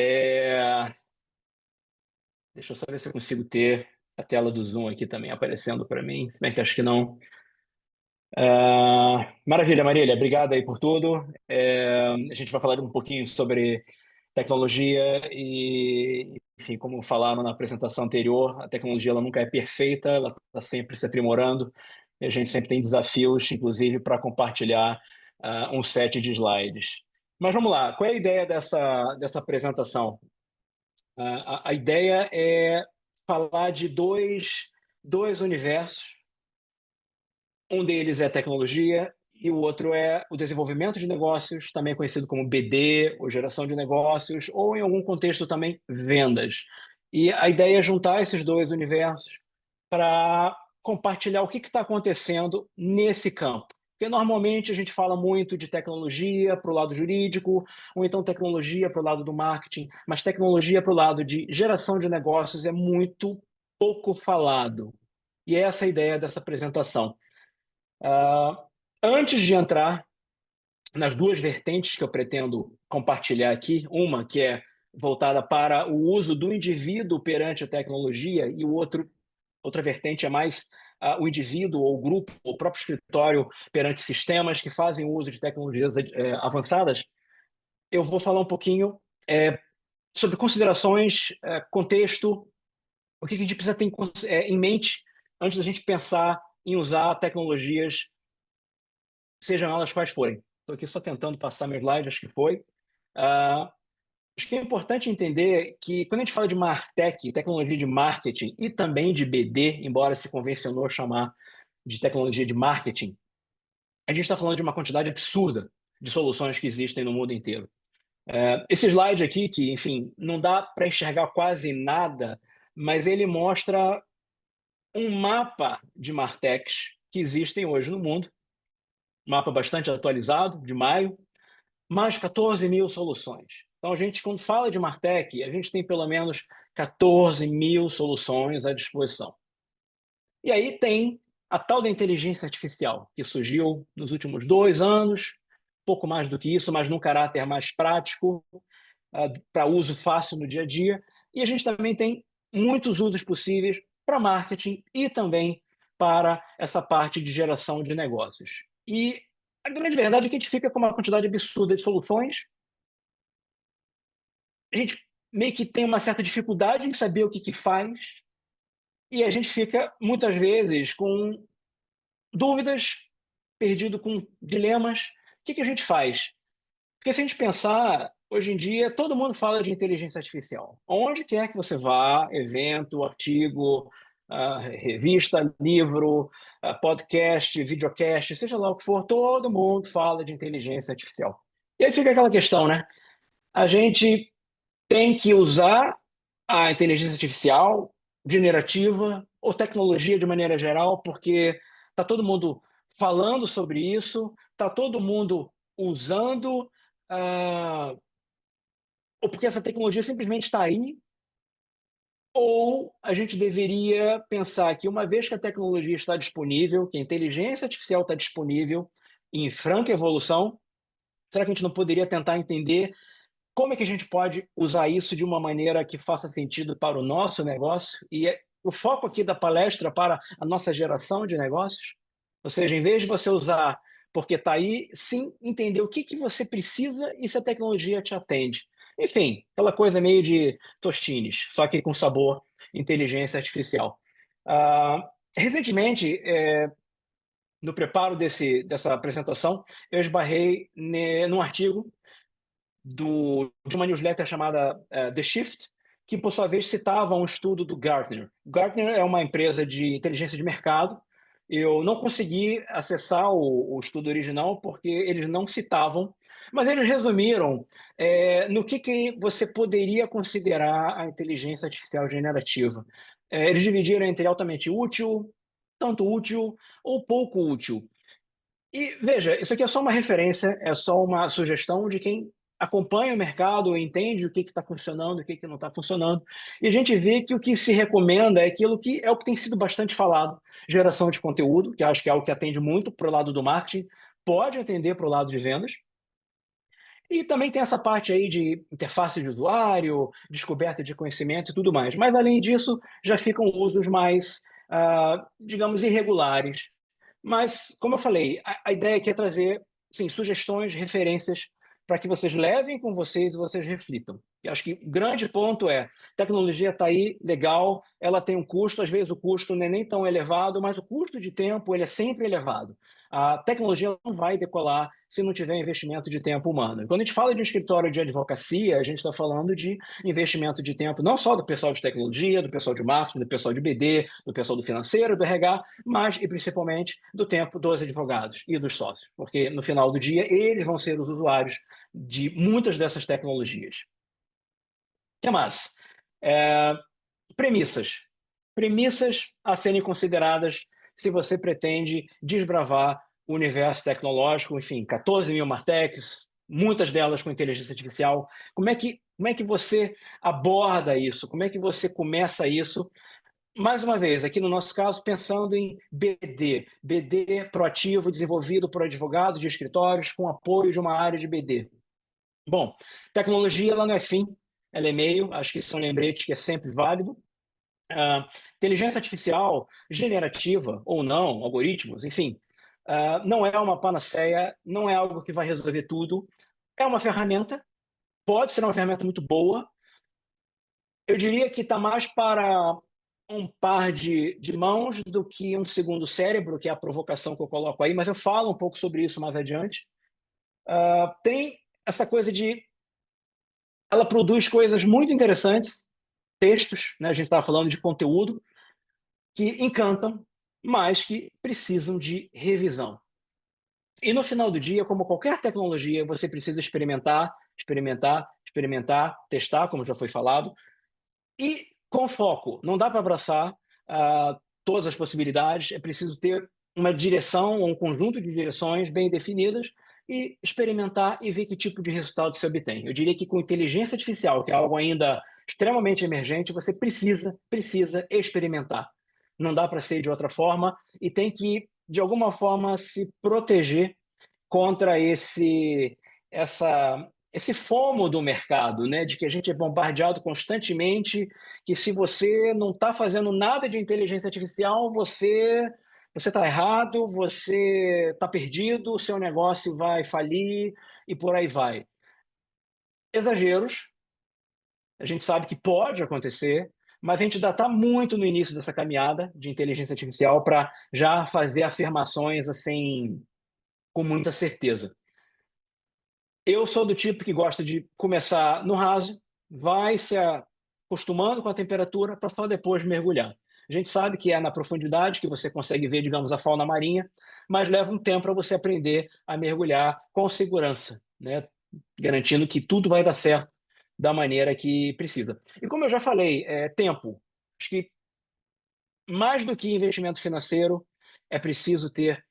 É, Deixa eu só ver se eu consigo ter a tela do Zoom aqui também aparecendo para mim, se bem que acho que não. Maravilha, Marília, obrigado aí por tudo. A gente vai falar um pouquinho sobre tecnologia e, enfim, como falaram na apresentação anterior, a tecnologia ela nunca é perfeita, ela está sempre se aprimorando, e a gente sempre tem desafios, inclusive, para compartilhar um set de slides. Mas vamos lá, qual é a ideia dessa apresentação? A ideia é falar de dois universos. Um deles é tecnologia e o outro é o desenvolvimento de negócios, também conhecido como BD, ou geração de negócios, ou em algum contexto também vendas. E a ideia é juntar esses dois universos para compartilhar o que está acontecendo nesse campo. Porque normalmente a gente fala muito de tecnologia para o lado jurídico, ou então tecnologia para o lado do marketing, mas tecnologia para o lado de geração de negócios é muito pouco falado. E é essa a ideia dessa apresentação. Ah, Antes de entrar nas duas vertentes que eu pretendo compartilhar aqui, uma que é voltada para o uso do indivíduo perante a tecnologia e outra vertente é mais o indivíduo ou o grupo, o próprio escritório perante sistemas que fazem uso de tecnologias avançadas. Eu vou falar um pouquinho sobre considerações, contexto, o que a gente precisa ter em mente antes da gente pensar em usar tecnologias, sejam elas quais forem. Estou aqui só tentando passar meu slide, acho que foi. Ah, Acho que é importante entender que quando a gente fala de MarTech, tecnologia de marketing e também de BD, embora se convencionou chamar de tecnologia de marketing, a gente está falando de uma quantidade absurda de soluções que existem no mundo inteiro. Esse slide aqui, que, enfim, não dá para enxergar quase nada, mas ele mostra um mapa de MarTechs que existem hoje no mundo, mapa bastante atualizado, de maio, mais 14 mil soluções. Então, a gente, quando fala de Martech, a gente tem pelo menos 14 mil soluções à disposição. E aí tem a tal da inteligência artificial, que surgiu nos últimos 2 anos, pouco mais do que isso, mas num caráter mais prático, para uso fácil no dia a dia. E a gente também tem muitos usos possíveis para marketing e também para essa parte de geração de negócios. E a grande verdade é que a gente fica com uma quantidade absurda de soluções. A gente meio que tem uma certa dificuldade em saber o que faz, e a gente fica, muitas vezes, com dúvidas, perdido com dilemas. O que a gente faz? Porque se a gente pensar, hoje em dia, todo mundo fala de inteligência artificial. Onde quer que você vá, evento, artigo, revista, livro, podcast, videocast, seja lá o que for, todo mundo fala de inteligência artificial. E aí fica aquela questão, né? A gente tem que usar a inteligência artificial, generativa ou tecnologia de maneira geral, porque está todo mundo falando sobre isso, está todo mundo usando, ou porque essa tecnologia simplesmente está aí, ou a gente deveria pensar que, uma vez que a tecnologia está disponível, que a inteligência artificial está disponível em franca evolução, será que a gente não poderia tentar entender como é que a gente pode usar isso de uma maneira que faça sentido para o nosso negócio? E o foco aqui da palestra para a nossa geração de negócios, ou seja, em vez de você usar porque está aí, sim entender o que você precisa e se a tecnologia te atende. Enfim, aquela coisa meio de tostines, só que com sabor inteligência artificial. Recentemente, no preparo dessa apresentação, eu esbarrei num artigo de uma newsletter chamada The Shift, que, por sua vez, citava um estudo do Gartner. Gartner é uma empresa de inteligência de mercado. Eu não consegui acessar o estudo original porque eles não citavam, mas eles resumiram no que você poderia considerar a inteligência artificial generativa. Eles dividiram entre altamente útil, tanto útil ou pouco útil. E veja, isso aqui é só uma referência, é só uma sugestão de quem acompanha o mercado, entende o que está funcionando, o que não está funcionando. E a gente vê que o que se recomenda é aquilo que é o que tem sido bastante falado: geração de conteúdo, que acho que é algo que atende muito para o lado do marketing, pode atender para o lado de vendas. E também tem essa parte aí de interface de usuário, descoberta de conhecimento e tudo mais. Mas, além disso, já ficam usos mais, digamos, irregulares. Mas, como eu falei, a ideia aqui é trazer, sim, sugestões, referências, para que vocês levem com vocês e vocês reflitam. E acho que o grande ponto é, tecnologia está aí, legal, ela tem um custo, às vezes o custo não é nem tão elevado, mas o custo de tempo ele é sempre elevado. A tecnologia não vai decolar se não tiver investimento de tempo humano. Quando a gente fala de um escritório de advocacia, a gente está falando de investimento de tempo não só do pessoal de tecnologia, do pessoal de marketing, do pessoal de BD, do pessoal do financeiro, do RH, mas e principalmente do tempo dos advogados e dos sócios, porque no final do dia eles vão ser os usuários de muitas dessas tecnologias. O que mais? É, premissas. Premissas a serem consideradas se você pretende desbravar o universo tecnológico, enfim, 14 mil Martechs, muitas delas com inteligência artificial. Como é que você aborda isso? Como é que você começa isso? Mais uma vez, aqui no nosso caso, pensando em BD. BD proativo, desenvolvido por advogados de escritórios com apoio de uma área de BD. Bom, tecnologia ela não é fim, ela é meio, acho que isso é um lembrete que é sempre válido. Inteligência artificial generativa ou não, algoritmos, enfim, não é uma panaceia, não é algo que vai resolver tudo. É uma ferramenta, pode ser uma ferramenta muito boa. Eu diria que está mais para um par de mãos do que um segundo cérebro, que é a provocação que eu coloco aí, mas eu falo um pouco sobre isso mais adiante. Tem essa coisa de. Ela produz coisas muito interessantes, textos, né? A gente estava falando de conteúdo, que encantam, mas que precisam de revisão. E no final do dia, como qualquer tecnologia, você precisa experimentar, experimentar, experimentar, testar, como já foi falado, e com foco. Não dá para abraçar todas as possibilidades, é preciso ter uma direção, um conjunto de direções bem definidas e experimentar e ver que tipo de resultado se obtém. Eu diria que com inteligência artificial, que é algo ainda extremamente emergente, você precisa experimentar. Não dá para ser de outra forma e tem que, de alguma forma, se proteger contra esse FOMO do mercado, né, de que a gente é bombardeado constantemente, que se você não está fazendo nada de inteligência artificial, você está errado, você está perdido, o seu negócio vai falir e por aí vai. Exageros, a gente sabe que pode acontecer, mas a gente ainda está muito no início dessa caminhada de inteligência artificial para já fazer afirmações assim com muita certeza. Eu sou do tipo que gosta de começar no raso, vai se acostumando com a temperatura para só depois mergulhar. A gente sabe que é na profundidade que você consegue ver, digamos, a fauna marinha, mas leva um tempo para você aprender a mergulhar com segurança, né? Garantindo que tudo vai dar certo da maneira que precisa. E como eu já falei, tempo. Acho que mais do que investimento financeiro, é preciso ter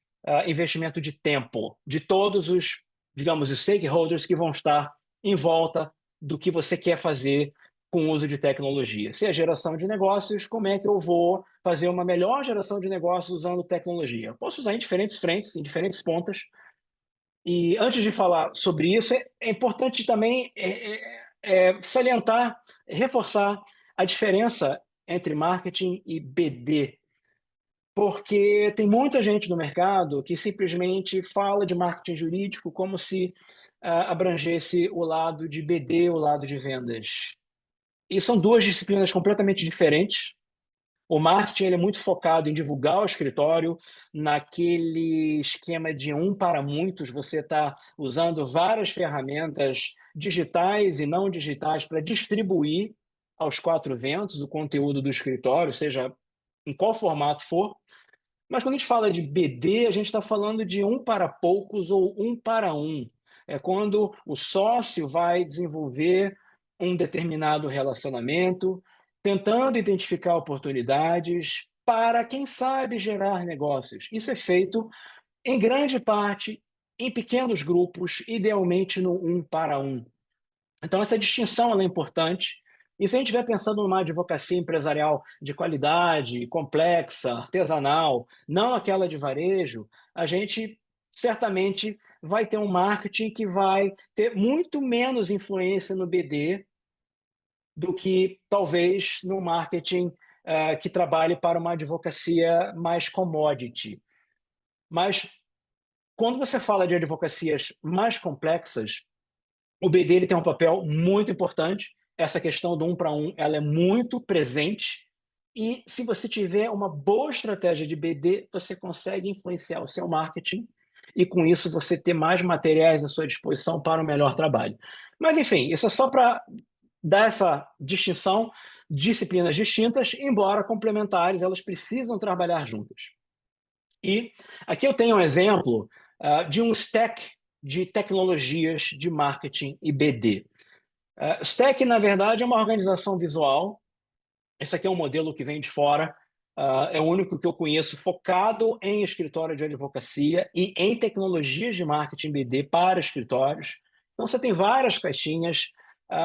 investimento de tempo, de todos os, digamos, stakeholders que vão estar em volta do que você quer fazer com o uso de tecnologia. Se é geração de negócios, como é que eu vou fazer uma melhor geração de negócios usando tecnologia? Eu posso usar em diferentes frentes, em diferentes pontas. E antes de falar sobre isso, é importante também salientar, reforçar a diferença entre marketing e BD, porque tem muita gente no mercado que simplesmente fala de marketing jurídico como se abrangesse o lado de BD, o lado de vendas. E são duas disciplinas completamente diferentes. O marketing ele é muito focado em divulgar o escritório, naquele esquema de um para muitos, você está usando várias ferramentas digitais e não digitais para distribuir aos quatro ventos o conteúdo do escritório, seja em qual formato for. Mas quando a gente fala de BD, a gente está falando de um para poucos ou um para um. É quando o sócio vai desenvolver um determinado relacionamento, tentando identificar oportunidades para, quem sabe, gerar negócios. Isso é feito, em grande parte, em pequenos grupos, idealmente no um para um. Então, essa distinção ela é importante. E se a gente estiver pensando numa advocacia empresarial de qualidade, complexa, artesanal, não aquela de varejo, a gente certamente vai ter um marketing que vai ter muito menos influência no BD do que talvez no marketing que trabalhe para uma advocacia mais commodity. Mas quando você fala de advocacias mais complexas, o BD ele tem um papel muito importante. Essa questão do um para um, ela é muito presente. E se você tiver uma boa estratégia de BD, você consegue influenciar o seu marketing e com isso você ter mais materiais à sua disposição para um melhor trabalho. Mas enfim, isso é só para dar essa distinção, disciplinas distintas, embora complementares, elas precisam trabalhar juntas. E aqui eu tenho um exemplo de um stack de tecnologias de marketing e BD. Stack, na verdade, é uma organização visual. Esse aqui é um modelo que vem de fora, é o único que eu conheço focado em escritório de advocacia e em tecnologias de marketing BD para escritórios. Então, você tem várias caixinhas,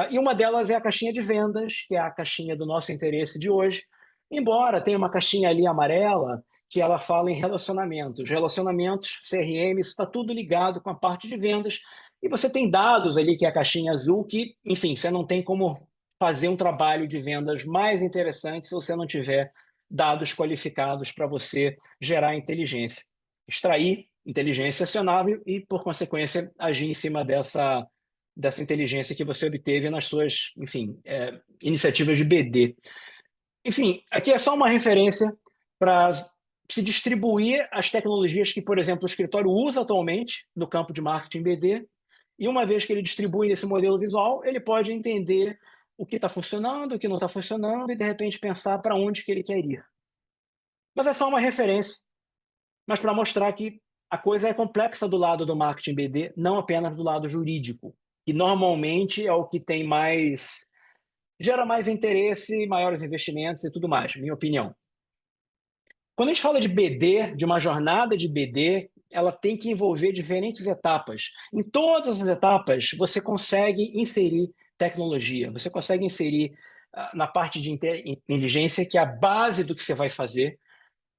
e uma delas é a caixinha de vendas, que é a caixinha do nosso interesse de hoje, embora tenha uma caixinha ali amarela que ela fala em relacionamentos. Relacionamentos, CRM, isso está tudo ligado com a parte de vendas, e você tem dados ali, que é a caixinha azul, que, enfim, você não tem como fazer um trabalho de vendas mais interessante se você não tiver dados qualificados para você gerar inteligência. Extrair inteligência acionável e, por consequência, agir em cima dessa inteligência que você obteve nas suas, enfim, iniciativas de BD. Enfim, aqui é só uma referência para se distribuir as tecnologias que, por exemplo, o escritório usa atualmente no campo de marketing BD, e uma vez que ele distribui esse modelo visual, ele pode entender o que está funcionando, o que não está funcionando, e de repente pensar para onde que ele quer ir. Mas é só uma referência, mas para mostrar que a coisa é complexa do lado do marketing BD, não apenas do lado jurídico, que normalmente é o que tem mais, gera mais interesse, maiores investimentos e tudo mais, minha opinião. Quando a gente fala de BD, de uma jornada de BD, ela tem que envolver diferentes etapas. Em todas as etapas, você consegue inserir tecnologia, você consegue inserir na parte de inteligência, que é a base do que você vai fazer.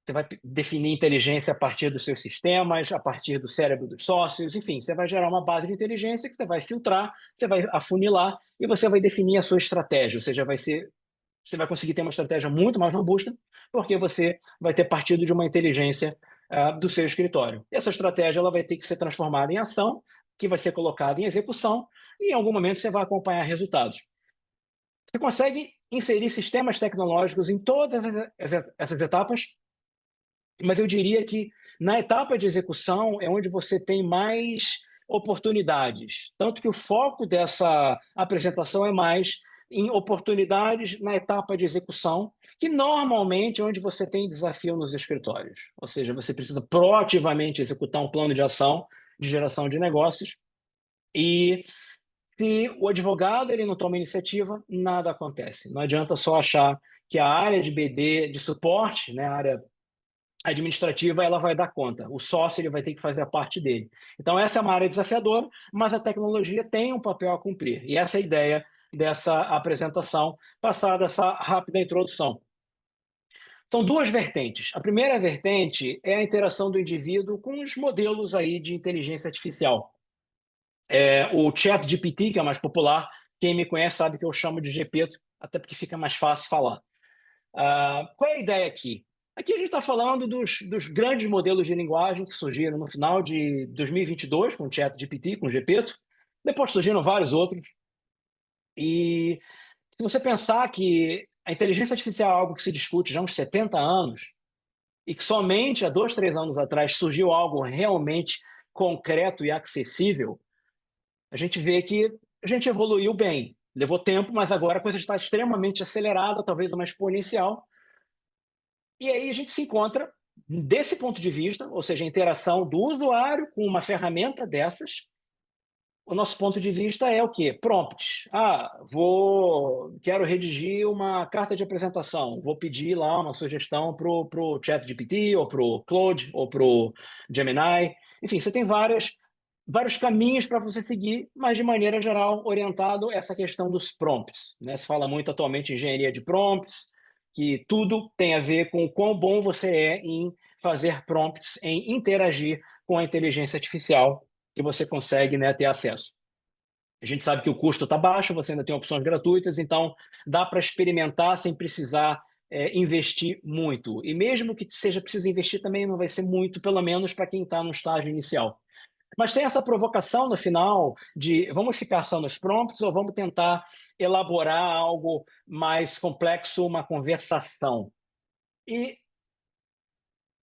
Você vai definir inteligência a partir dos seus sistemas, a partir do cérebro dos sócios, enfim, você vai gerar uma base de inteligência que você vai filtrar, você vai afunilar e você vai definir a sua estratégia, ou seja, você vai conseguir ter uma estratégia muito mais robusta, porque você vai ter partido de uma inteligência do seu escritório. Essa estratégia ela vai ter que ser transformada em ação, que vai ser colocada em execução, e em algum momento você vai acompanhar resultados. Você consegue inserir sistemas tecnológicos em todas essas etapas, mas eu diria que na etapa de execução é onde você tem mais oportunidades. Tanto que o foco dessa apresentação é mais em oportunidades na etapa de execução, que normalmente é onde você tem desafio nos escritórios. Ou seja, você precisa proativamente executar um plano de ação de geração de negócios e se o advogado ele não toma iniciativa, nada acontece. Não adianta só achar que a área de BD, de suporte, né, a área administrativa, ela vai dar conta. O sócio ele vai ter que fazer a parte dele. Então, essa é uma área desafiadora, mas a tecnologia tem um papel a cumprir. E essa é a ideia dessa apresentação, passada essa rápida introdução. São duas vertentes. A primeira vertente é a interação do indivíduo com os modelos aí de inteligência artificial. O ChatGPT, que é o mais popular, quem me conhece sabe que eu chamo de GPeto, até porque fica mais fácil falar. Qual é a ideia aqui? Aqui a gente está falando dos grandes modelos de linguagem que surgiram no final de 2022, com o ChatGPT, com o GPeto. Depois surgiram vários outros. E se você pensar que a inteligência artificial é algo que se discute já há uns 70 anos, e que somente há 2, 3 anos atrás surgiu algo realmente concreto e acessível, a gente vê que a gente evoluiu bem. Levou tempo, mas agora a coisa está extremamente acelerada, talvez uma exponencial. E aí a gente se encontra desse ponto de vista, ou seja, a interação do usuário com uma ferramenta dessas. O nosso ponto de vista é o quê? Prompts. Quero redigir uma carta de apresentação. Vou pedir lá uma sugestão para o ChatGPT, ou para o Claude, ou para o Gemini. Enfim, você tem vários caminhos para você seguir, mas de maneira geral orientado a essa questão dos prompts, né? Se fala muito atualmente em engenharia de prompts, que tudo tem a ver com o quão bom você é em fazer prompts, em interagir com a inteligência artificial que você consegue, né, ter acesso. A gente sabe que o custo está baixo, você ainda tem opções gratuitas, então dá para experimentar sem precisar investir muito. E mesmo que seja preciso investir também não vai ser muito, pelo menos para quem está no estágio inicial. Mas tem essa provocação no final de vamos ficar só nos prompts ou vamos tentar elaborar algo mais complexo, uma conversação. E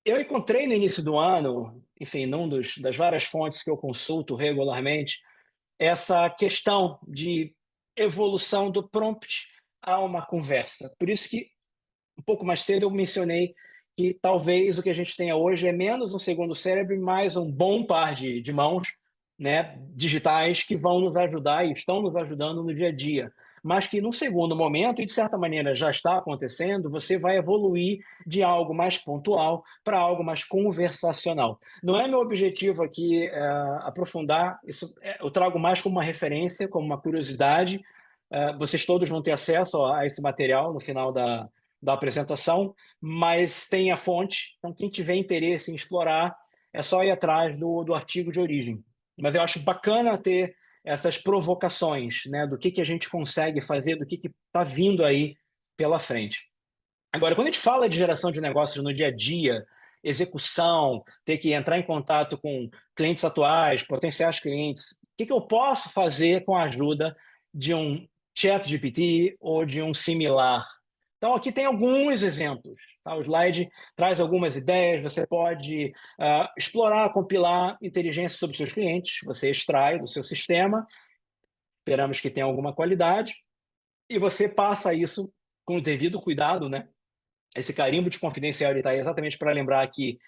eu encontrei no início do ano, enfim, das várias fontes que eu consulto regularmente, essa questão de evolução do prompt a uma conversa. Por isso que, um pouco mais cedo, eu mencionei que talvez o que a gente tenha hoje é menos um segundo cérebro e mais um bom par de mãos, né, digitais, que vão nos ajudar e estão nos ajudando no dia a dia. Mas que, num segundo momento, e de certa maneira já está acontecendo, você vai evoluir de algo mais pontual para algo mais conversacional. Não é meu objetivo aqui aprofundar, isso eu trago mais como uma referência, como uma curiosidade. Vocês todos vão ter acesso a esse material no final da apresentação, mas tem a fonte, então quem tiver interesse em explorar, é só ir atrás do artigo de origem. Mas eu acho bacana ter essas provocações, né, do que a gente consegue fazer, do que está vindo aí pela frente. Agora, quando a gente fala de geração de negócios no dia a dia, execução, ter que entrar em contato com clientes atuais, potenciais clientes, o que eu posso fazer com a ajuda de um chat GPT ou de um similar? Então, aqui tem alguns exemplos. Tá? O slide traz algumas ideias. Você pode explorar, compilar inteligência sobre seus clientes. Você extrai do seu sistema, esperamos que tenha alguma qualidade, e você passa isso com o devido cuidado, né? Esse carimbo de confidencial está aí exatamente para lembrar que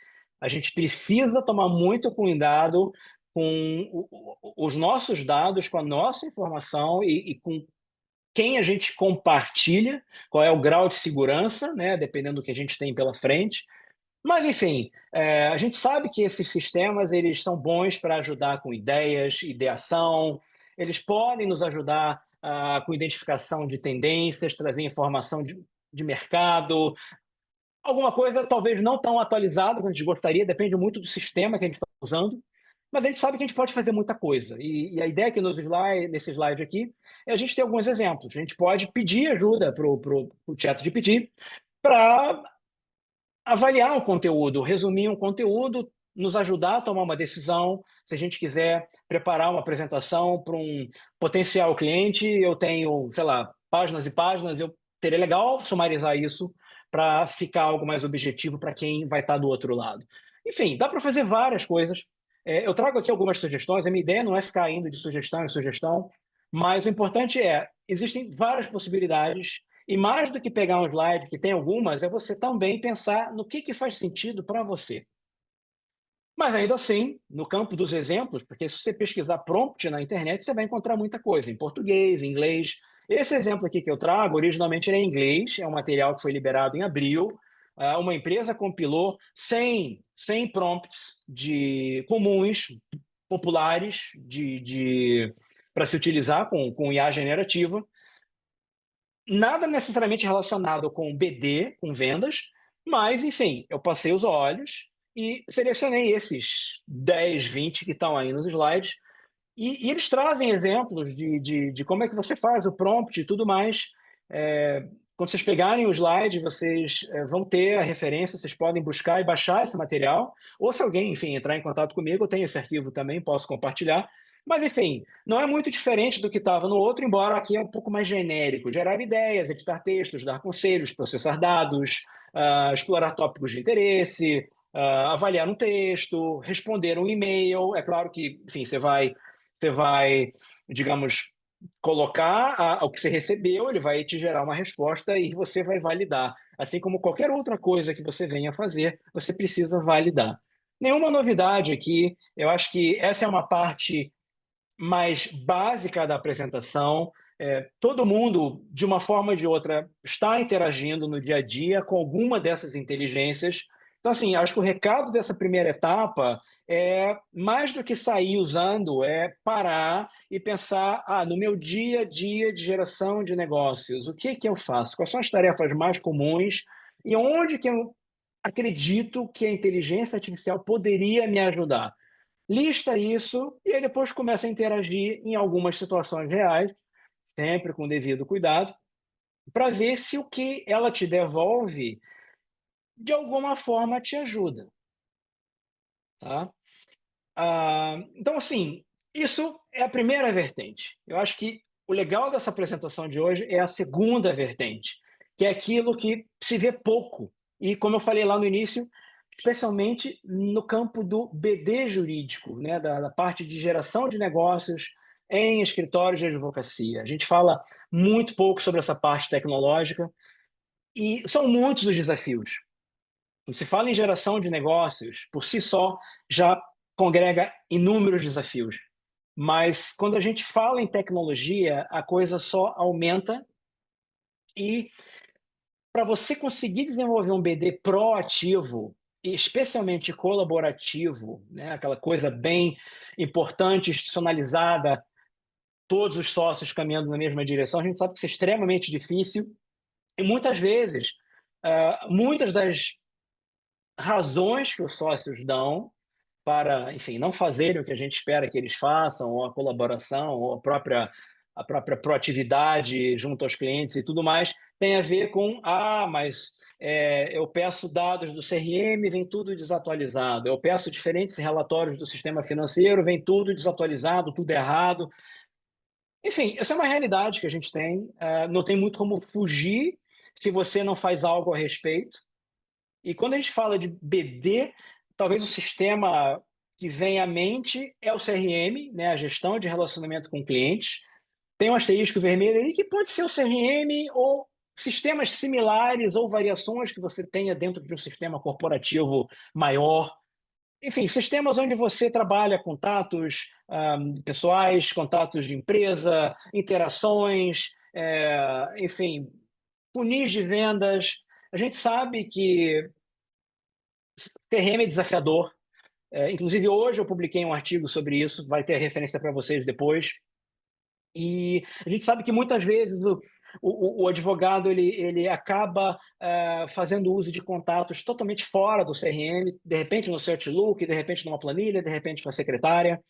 a gente precisa tomar muito cuidado com os nossos dados, com a nossa informação e com quem a gente compartilha, qual é o grau de segurança, né, dependendo do que a gente tem pela frente. Mas, enfim, a gente sabe que esses sistemas eles são bons para ajudar com ideias, ideação, eles podem nos ajudar com identificação de tendências, trazer informação de mercado, alguma coisa talvez não tão atualizada quanto a gente gostaria, depende muito do sistema que a gente está usando, mas a gente sabe que a gente pode fazer muita coisa. E a ideia aqui nesse slide aqui é a gente ter alguns exemplos. A gente pode pedir ajuda para o chat de pedir para avaliar um conteúdo, resumir um conteúdo, nos ajudar a tomar uma decisão. Se a gente quiser preparar uma apresentação para um potencial cliente, eu tenho, sei lá, páginas e páginas, seria legal sumarizar isso para ficar algo mais objetivo para quem vai estar do outro lado. Enfim, dá para fazer várias coisas. Eu trago aqui algumas sugestões. A minha ideia não é ficar indo de sugestão em sugestão, mas o importante existem várias possibilidades e mais do que pegar um slide, que tem algumas, é você também pensar no que faz sentido para você. Mas ainda assim, no campo dos exemplos, porque se você pesquisar prompt na internet, você vai encontrar muita coisa, em português, em inglês. Esse exemplo aqui que eu trago, originalmente ele é em inglês, é um material que foi liberado em abril. Uma empresa compilou 100 prompts comuns, populares, para se utilizar com IA generativa. Nada necessariamente relacionado com BD, com vendas, mas, enfim, eu passei os olhos e selecionei esses 10, 20 que estão aí nos slides, e eles trazem exemplos de como é que você faz o prompt e tudo mais. Quando vocês pegarem o slide, vocês vão ter a referência, vocês podem buscar e baixar esse material, ou se alguém, enfim, entrar em contato comigo, eu tenho esse arquivo também, posso compartilhar. Mas, enfim, não é muito diferente do que estava no outro, embora aqui é um pouco mais genérico. Gerar ideias, editar textos, dar conselhos, processar dados, explorar tópicos de interesse, avaliar um texto, responder um e-mail. É claro que, enfim, você vai, digamos, colocar o que você recebeu, ele vai te gerar uma resposta e você vai validar. Assim como qualquer outra coisa que você venha fazer, você precisa validar. Nenhuma novidade aqui, eu acho que essa é uma parte mais básica da apresentação. Todo mundo, de uma forma ou de outra, está interagindo no dia a dia com alguma dessas inteligências. Então, assim, acho que o recado dessa primeira etapa é, mais do que sair usando, é parar e pensar, no meu dia a dia de geração de negócios, o que eu faço? Quais são as tarefas mais comuns e onde que eu acredito que a inteligência artificial poderia me ajudar. Lista isso e aí depois começa a interagir em algumas situações reais, sempre com o devido cuidado, para ver se o que ela te devolve, de alguma forma te ajuda, tá? Então, assim, isso é a primeira vertente. Eu acho que o legal dessa apresentação de hoje é a segunda vertente, que é aquilo que se vê pouco. E, como eu falei lá no início, especialmente no campo do BD jurídico, né, da parte de geração de negócios em escritórios de advocacia. A gente fala muito pouco sobre essa parte tecnológica e são muitos os desafios. Quando se fala em geração de negócios, por si só, já congrega inúmeros desafios. Mas quando a gente fala em tecnologia, a coisa só aumenta e para você conseguir desenvolver um BD proativo, e especialmente colaborativo, né, aquela coisa bem importante, institucionalizada, todos os sócios caminhando na mesma direção, a gente sabe que isso é extremamente difícil e muitas vezes, muitas das razões que os sócios dão para, enfim, não fazerem o que a gente espera que eles façam, ou a colaboração, ou a própria proatividade junto aos clientes e tudo mais, tem a ver com, mas eu peço dados do CRM, vem tudo desatualizado. Eu peço diferentes relatórios do sistema financeiro, vem tudo desatualizado, tudo errado. Enfim, essa é uma realidade que a gente tem, não tem muito como fugir se você não faz algo a respeito. E quando a gente fala de BD, talvez o sistema que vem à mente é o CRM, né, a gestão de relacionamento com clientes. Tem um asterisco vermelho ali que pode ser o CRM ou sistemas similares ou variações que você tenha dentro de um sistema corporativo maior. Enfim, sistemas onde você trabalha contatos pessoais, contatos de empresa, interações, enfim, funis de vendas. A gente sabe que CRM é desafiador. Inclusive, hoje eu publiquei um artigo sobre isso, vai ter referência para vocês depois. E a gente sabe que muitas vezes o advogado ele acaba fazendo uso de contatos totalmente fora do CRM, de repente no seu Outlook, de repente numa planilha, de repente com a secretária.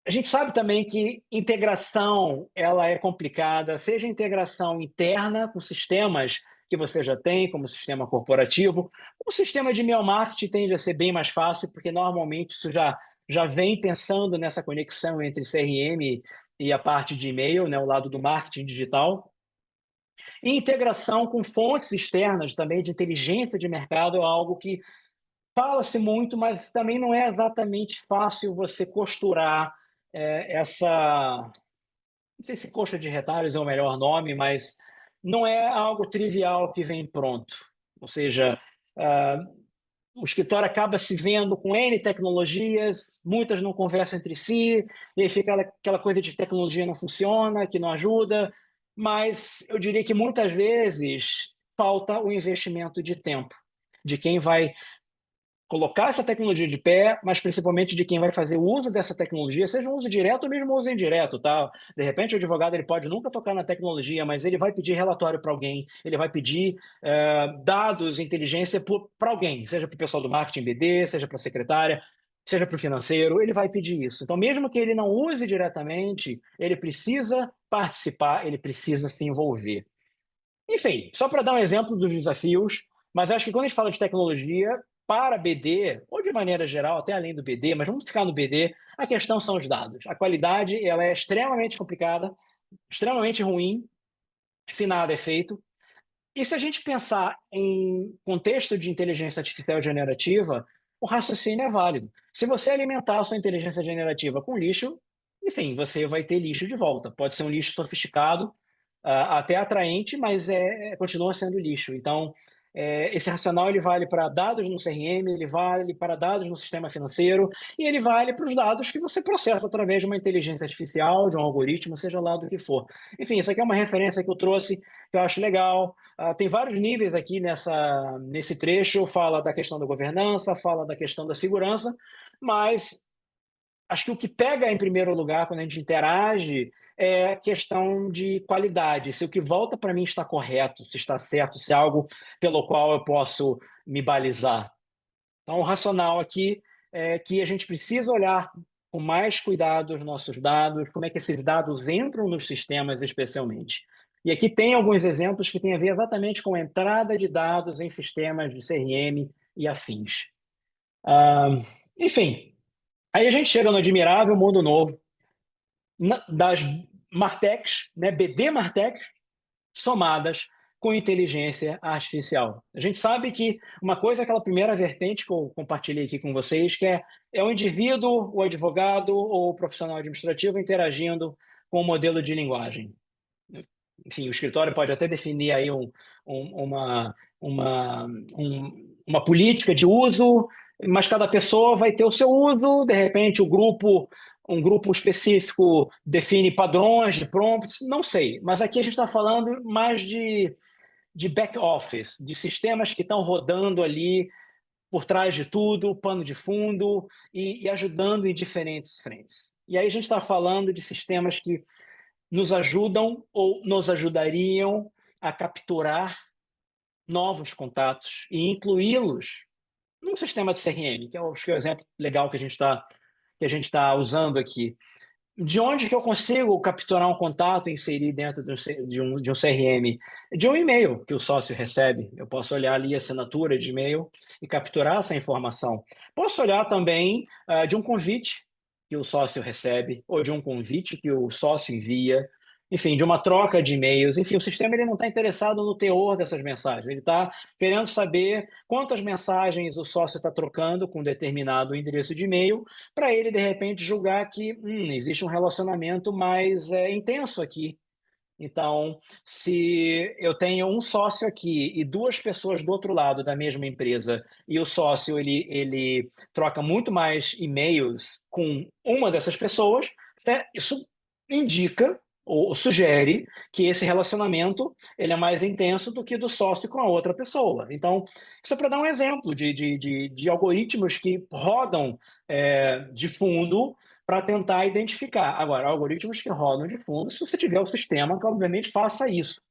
A gente sabe também que integração ela é complicada, seja integração interna com sistemas que você já tem, como sistema corporativo. O sistema de e-mail marketing tende a ser bem mais fácil, porque normalmente isso já vem pensando nessa conexão entre CRM e a parte de e-mail, né, o lado do marketing digital. E integração com fontes externas também de inteligência de mercado é algo que fala-se muito, mas também não é exatamente fácil você costurar essa. Não sei se coxa de retalhos é o melhor nome, mas não é algo trivial que vem pronto. Ou seja, o escritório acaba se vendo com N tecnologias, muitas não conversam entre si, e aí fica aquela coisa de tecnologia não funciona, que não ajuda, mas eu diria que muitas vezes falta o investimento de tempo, de quem vai colocar essa tecnologia de pé, mas principalmente de quem vai fazer o uso dessa tecnologia, seja um uso direto ou mesmo um uso indireto, tá? De repente o advogado ele pode nunca tocar na tecnologia, mas ele vai pedir relatório para alguém, ele vai pedir dados, inteligência para alguém, seja para o pessoal do marketing BD, seja para a secretária, seja para o financeiro, ele vai pedir isso. Então, mesmo que ele não use diretamente, ele precisa participar, ele precisa se envolver. Enfim, só para dar um exemplo dos desafios, mas acho que quando a gente fala de tecnologia, para BD, ou de maneira geral, até além do BD, mas vamos ficar no BD, a questão são os dados. A qualidade ela é extremamente complicada, extremamente ruim, se nada é feito. E se a gente pensar em contexto de inteligência artificial generativa, o raciocínio é válido. Se você alimentar a sua inteligência generativa com lixo, enfim, você vai ter lixo de volta. Pode ser um lixo sofisticado, até atraente, mas continua sendo lixo. Então, esse racional ele vale para dados no CRM, ele vale para dados no sistema financeiro e ele vale para os dados que você processa através de uma inteligência artificial, de um algoritmo, seja lá do que for. Enfim, isso aqui é uma referência que eu trouxe, que eu acho legal. Tem vários níveis aqui nesse trecho, fala da questão da governança, fala da questão da segurança, mas acho que o que pega em primeiro lugar quando a gente interage é a questão de qualidade, se o que volta para mim está correto, se está certo, se é algo pelo qual eu posso me balizar. Então, o racional aqui é que a gente precisa olhar com mais cuidado os nossos dados, como é que esses dados entram nos sistemas especialmente. E aqui tem alguns exemplos que têm a ver exatamente com a entrada de dados em sistemas de CRM e afins. Ah, enfim, aí a gente chega no admirável mundo novo das Martechs, né, BD Martechs, somadas com inteligência artificial. A gente sabe que uma coisa é aquela primeira vertente que eu compartilhei aqui com vocês, que é o indivíduo, o advogado ou o profissional administrativo interagindo com o modelo de linguagem. Enfim, o escritório pode até definir aí uma, uma política de uso, mas cada pessoa vai ter o seu uso, de repente um grupo específico define padrões de prompts, não sei, mas aqui a gente está falando mais de back office, de sistemas que estão rodando ali por trás de tudo, pano de fundo e ajudando em diferentes frentes. E aí a gente está falando de sistemas que nos ajudam ou nos ajudariam a capturar novos contatos e incluí-los num sistema de CRM, que é o exemplo legal que a gente está usando aqui. De onde que eu consigo capturar um contato e inserir dentro de um CRM? De um e-mail que o sócio recebe. Eu posso olhar ali a assinatura de e-mail e capturar essa informação. Posso olhar também de um convite que o sócio recebe, ou de um convite que o sócio envia, enfim, de uma troca de e-mails. Enfim, o sistema ele não está interessado no teor dessas mensagens, ele está querendo saber quantas mensagens o sócio está trocando com determinado endereço de e-mail, para ele, de repente, julgar que existe um relacionamento mais intenso aqui. Então, se eu tenho um sócio aqui e duas pessoas do outro lado da mesma empresa, e o sócio ele troca muito mais e-mails com uma dessas pessoas, isso indica ou sugere que esse relacionamento ele é mais intenso do que do sócio com a outra pessoa. Então, isso é para dar um exemplo de algoritmos que rodam de fundo para tentar identificar. Agora, algoritmos que rodam de fundo, se você tiver o sistema que, obviamente, faça isso.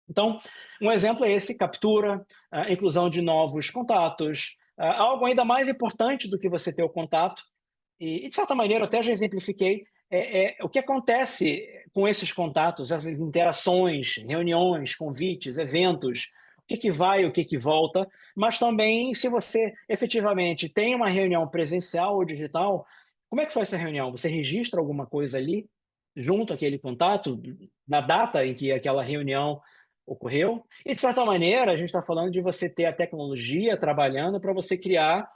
Então, um exemplo é esse, captura, inclusão de novos contatos, algo ainda mais importante do que você ter o contato, e de certa maneira, eu até já exemplifiquei, o que acontece com esses contatos, essas interações, reuniões, convites, eventos, o que vai, o que volta, mas também se você efetivamente tem uma reunião presencial ou digital, como é que foi essa reunião? Você registra alguma coisa ali, junto àquele contato, na data em que aquela reunião ocorreu? E, de certa maneira, a gente está falando de você ter a tecnologia trabalhando para você criar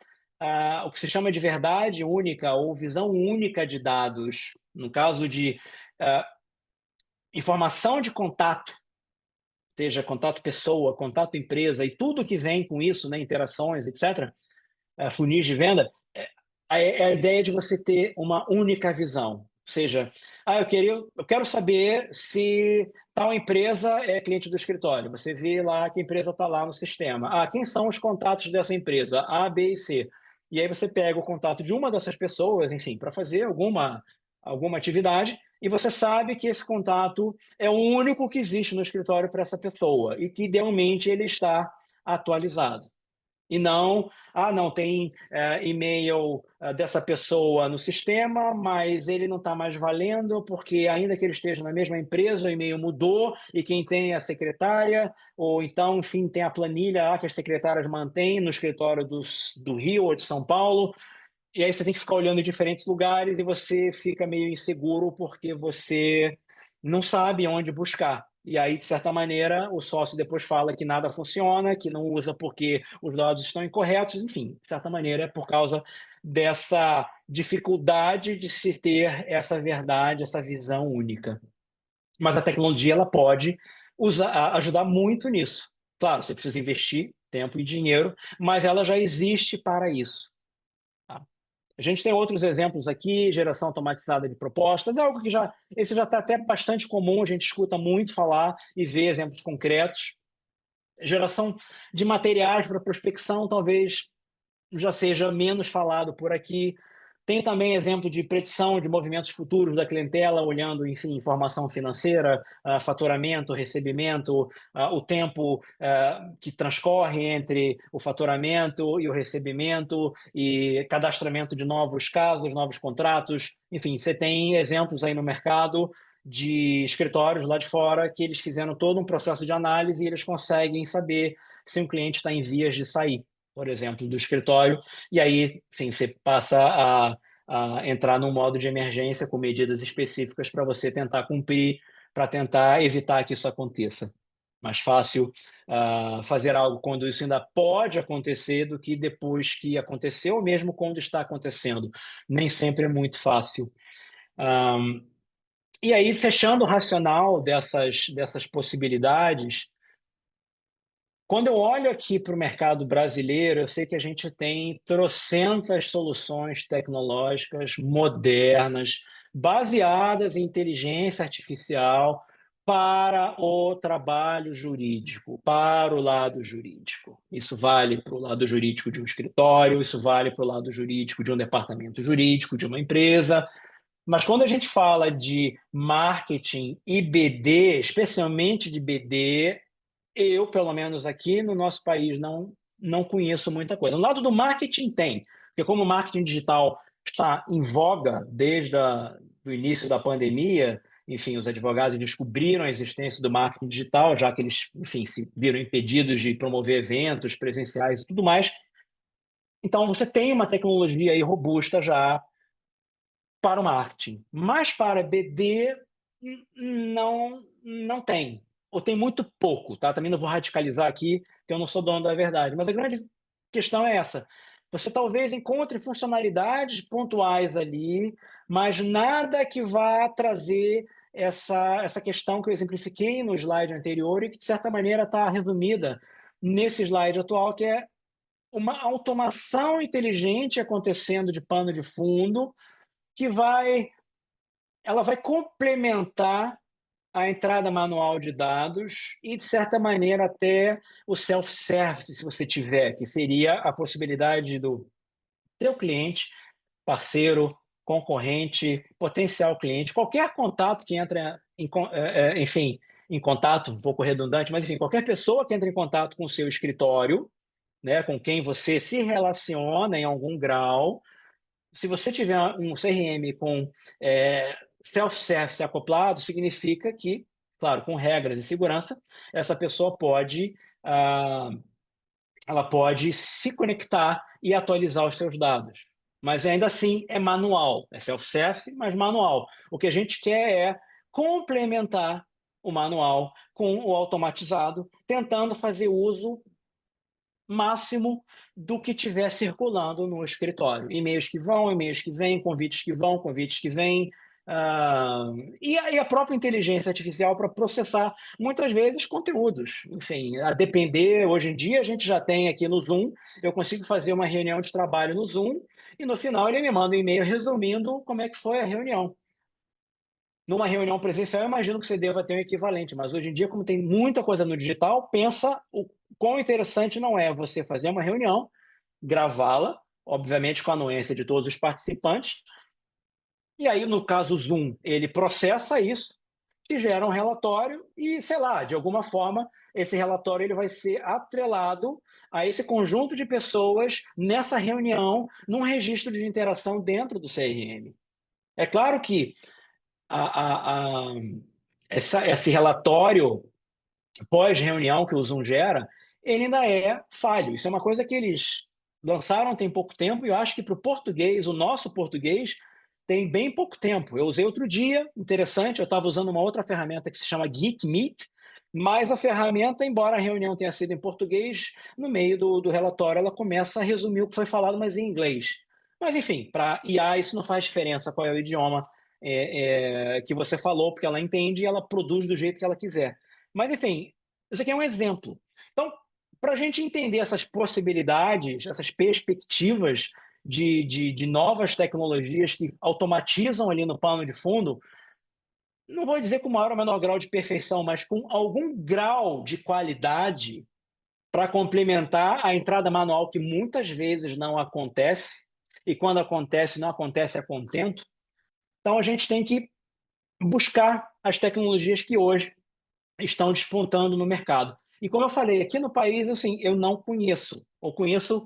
o que se chama de verdade única ou visão única de dados. No caso de ah, informação de contato, seja contato pessoa, contato empresa e tudo que vem com isso, né, interações, etc., funis de venda, é a ideia de você ter uma única visão. Ou seja, eu quero saber se tal empresa é cliente do escritório. Você vê lá que a empresa está lá no sistema. Quem são os contatos dessa empresa? A, B e C. E aí você pega o contato de uma dessas pessoas, enfim, para fazer alguma atividade, e você sabe que esse contato é o único que existe no escritório para essa pessoa e que idealmente ele está atualizado. E não, não, tem e-mail dessa pessoa no sistema, mas ele não está mais valendo, porque ainda que ele esteja na mesma empresa, o e-mail mudou, e quem tem é a secretária, ou então, enfim, tem a planilha lá que as secretárias mantêm no escritório do Rio ou de São Paulo, e aí você tem que ficar olhando em diferentes lugares e você fica meio inseguro porque você não sabe onde buscar. E aí, de certa maneira, o sócio depois fala que nada funciona, que não usa porque os dados estão incorretos, enfim, de certa maneira é por causa dessa dificuldade de se ter essa verdade, essa visão única. Mas a tecnologia ela pode ajudar muito nisso. Claro, você precisa investir tempo e dinheiro, mas ela já existe para isso. Tá? A gente tem outros exemplos aqui, geração automatizada de propostas, é algo que esse já está até bastante comum, a gente escuta muito falar e vê exemplos concretos. Geração de materiais para prospecção talvez já seja menos falado por aqui. Tem também exemplo de predição de movimentos futuros da clientela, olhando, enfim, informação financeira, faturamento, recebimento, o tempo que transcorre entre o faturamento e o recebimento, e cadastramento de novos casos, novos contratos. Enfim, você tem exemplos aí no mercado de escritórios lá de fora que eles fizeram todo um processo de análise e eles conseguem saber se um cliente está em vias de sair, por exemplo, do escritório, e aí, enfim, você passa a entrar num modo de emergência com medidas específicas para você tentar cumprir, para tentar evitar que isso aconteça. Mais fácil fazer algo quando isso ainda pode acontecer do que depois que aconteceu, ou mesmo quando está acontecendo. Nem sempre é muito fácil. E aí, fechando o racional dessas possibilidades, quando eu olho aqui para o mercado brasileiro, eu sei que a gente tem trocentas soluções tecnológicas modernas, baseadas em inteligência artificial para o trabalho jurídico, para o lado jurídico. Isso vale para o lado jurídico de um escritório, isso vale para o lado jurídico de um departamento jurídico, de uma empresa. Mas quando a gente fala de marketing e BD, especialmente de BD, eu, pelo menos aqui no nosso país, não conheço muita coisa. No lado do marketing tem, porque como o marketing digital está em voga desde o início da pandemia, enfim, os advogados descobriram a existência do marketing digital, já que eles, enfim, se viram impedidos de promover eventos presenciais e tudo mais. Então, você tem uma tecnologia aí robusta já para o marketing, mas para BD não tem, ou tem muito pouco, tá? Também não vou radicalizar aqui, que eu não sou dono da verdade, mas a grande questão é essa. Você talvez encontre funcionalidades pontuais ali, mas nada que vá trazer essa questão que eu exemplifiquei no slide anterior e que, de certa maneira, está resumida nesse slide atual, que é uma automação inteligente acontecendo de pano de fundo, que ela vai complementar a entrada manual de dados e, de certa maneira, até o self-service, se você tiver, que seria a possibilidade do teu cliente, parceiro, concorrente, potencial cliente, qualquer contato que entra enfim, em contato, um pouco redundante, mas enfim, qualquer pessoa que entra em contato com o seu escritório, né, com quem você se relaciona em algum grau, se você tiver um CRM com self-service acoplado, significa que, claro, com regras de segurança, essa pessoa ah, ela pode se conectar e atualizar os seus dados. Mas ainda assim é manual, é self-service, mas manual. O que a gente quer é complementar o manual com o automatizado, tentando fazer uso máximo do que tiver circulando no escritório. E-mails que vão, e-mails que vêm, convites que vão, convites que vêm. E a própria inteligência artificial para processar, muitas vezes, conteúdos. Enfim, a depender, hoje em dia a gente já tem aqui no Zoom, eu consigo fazer uma reunião de trabalho no Zoom e no final ele me manda um e-mail resumindo como é que foi a reunião. Numa reunião presencial, eu imagino que você deva ter um equivalente, mas hoje em dia, como tem muita coisa no digital, pensa o quão interessante não é você fazer uma reunião, gravá-la, obviamente com a anuência de todos os participantes, e aí, no caso Zoom, ele processa isso, e gera um relatório e, sei lá, de alguma forma, esse relatório ele vai ser atrelado a esse conjunto de pessoas nessa reunião, num registro de interação dentro do CRM. É claro que a, a, esse relatório pós-reunião que o Zoom gera, ele ainda é falho. Isso é uma coisa que eles lançaram tem pouco tempo e eu acho que para o português, o nosso português, tem bem pouco tempo. Eu usei outro dia, interessante, eu estava usando uma outra ferramenta que se chama Geek Meet, mas a ferramenta, embora a reunião tenha sido em português, no meio do relatório ela começa a resumir o que foi falado, mas em inglês. Mas, enfim, para IA isso não faz diferença qual é o idioma que você falou, porque ela entende e ela produz do jeito que ela quiser. Mas, enfim, isso aqui é um exemplo. Então, para a gente entender essas possibilidades, essas perspectivas de novas tecnologias que automatizam ali no pano de fundo, não vou dizer com maior ou menor grau de perfeição, mas com algum grau de qualidade para complementar a entrada manual que muitas vezes não acontece. e quando acontece, não acontece a contento. Então a gente tem que buscar as tecnologias que hoje estão despontando no mercado. E como eu falei, aqui no país, assim, eu não conheço, ou conheço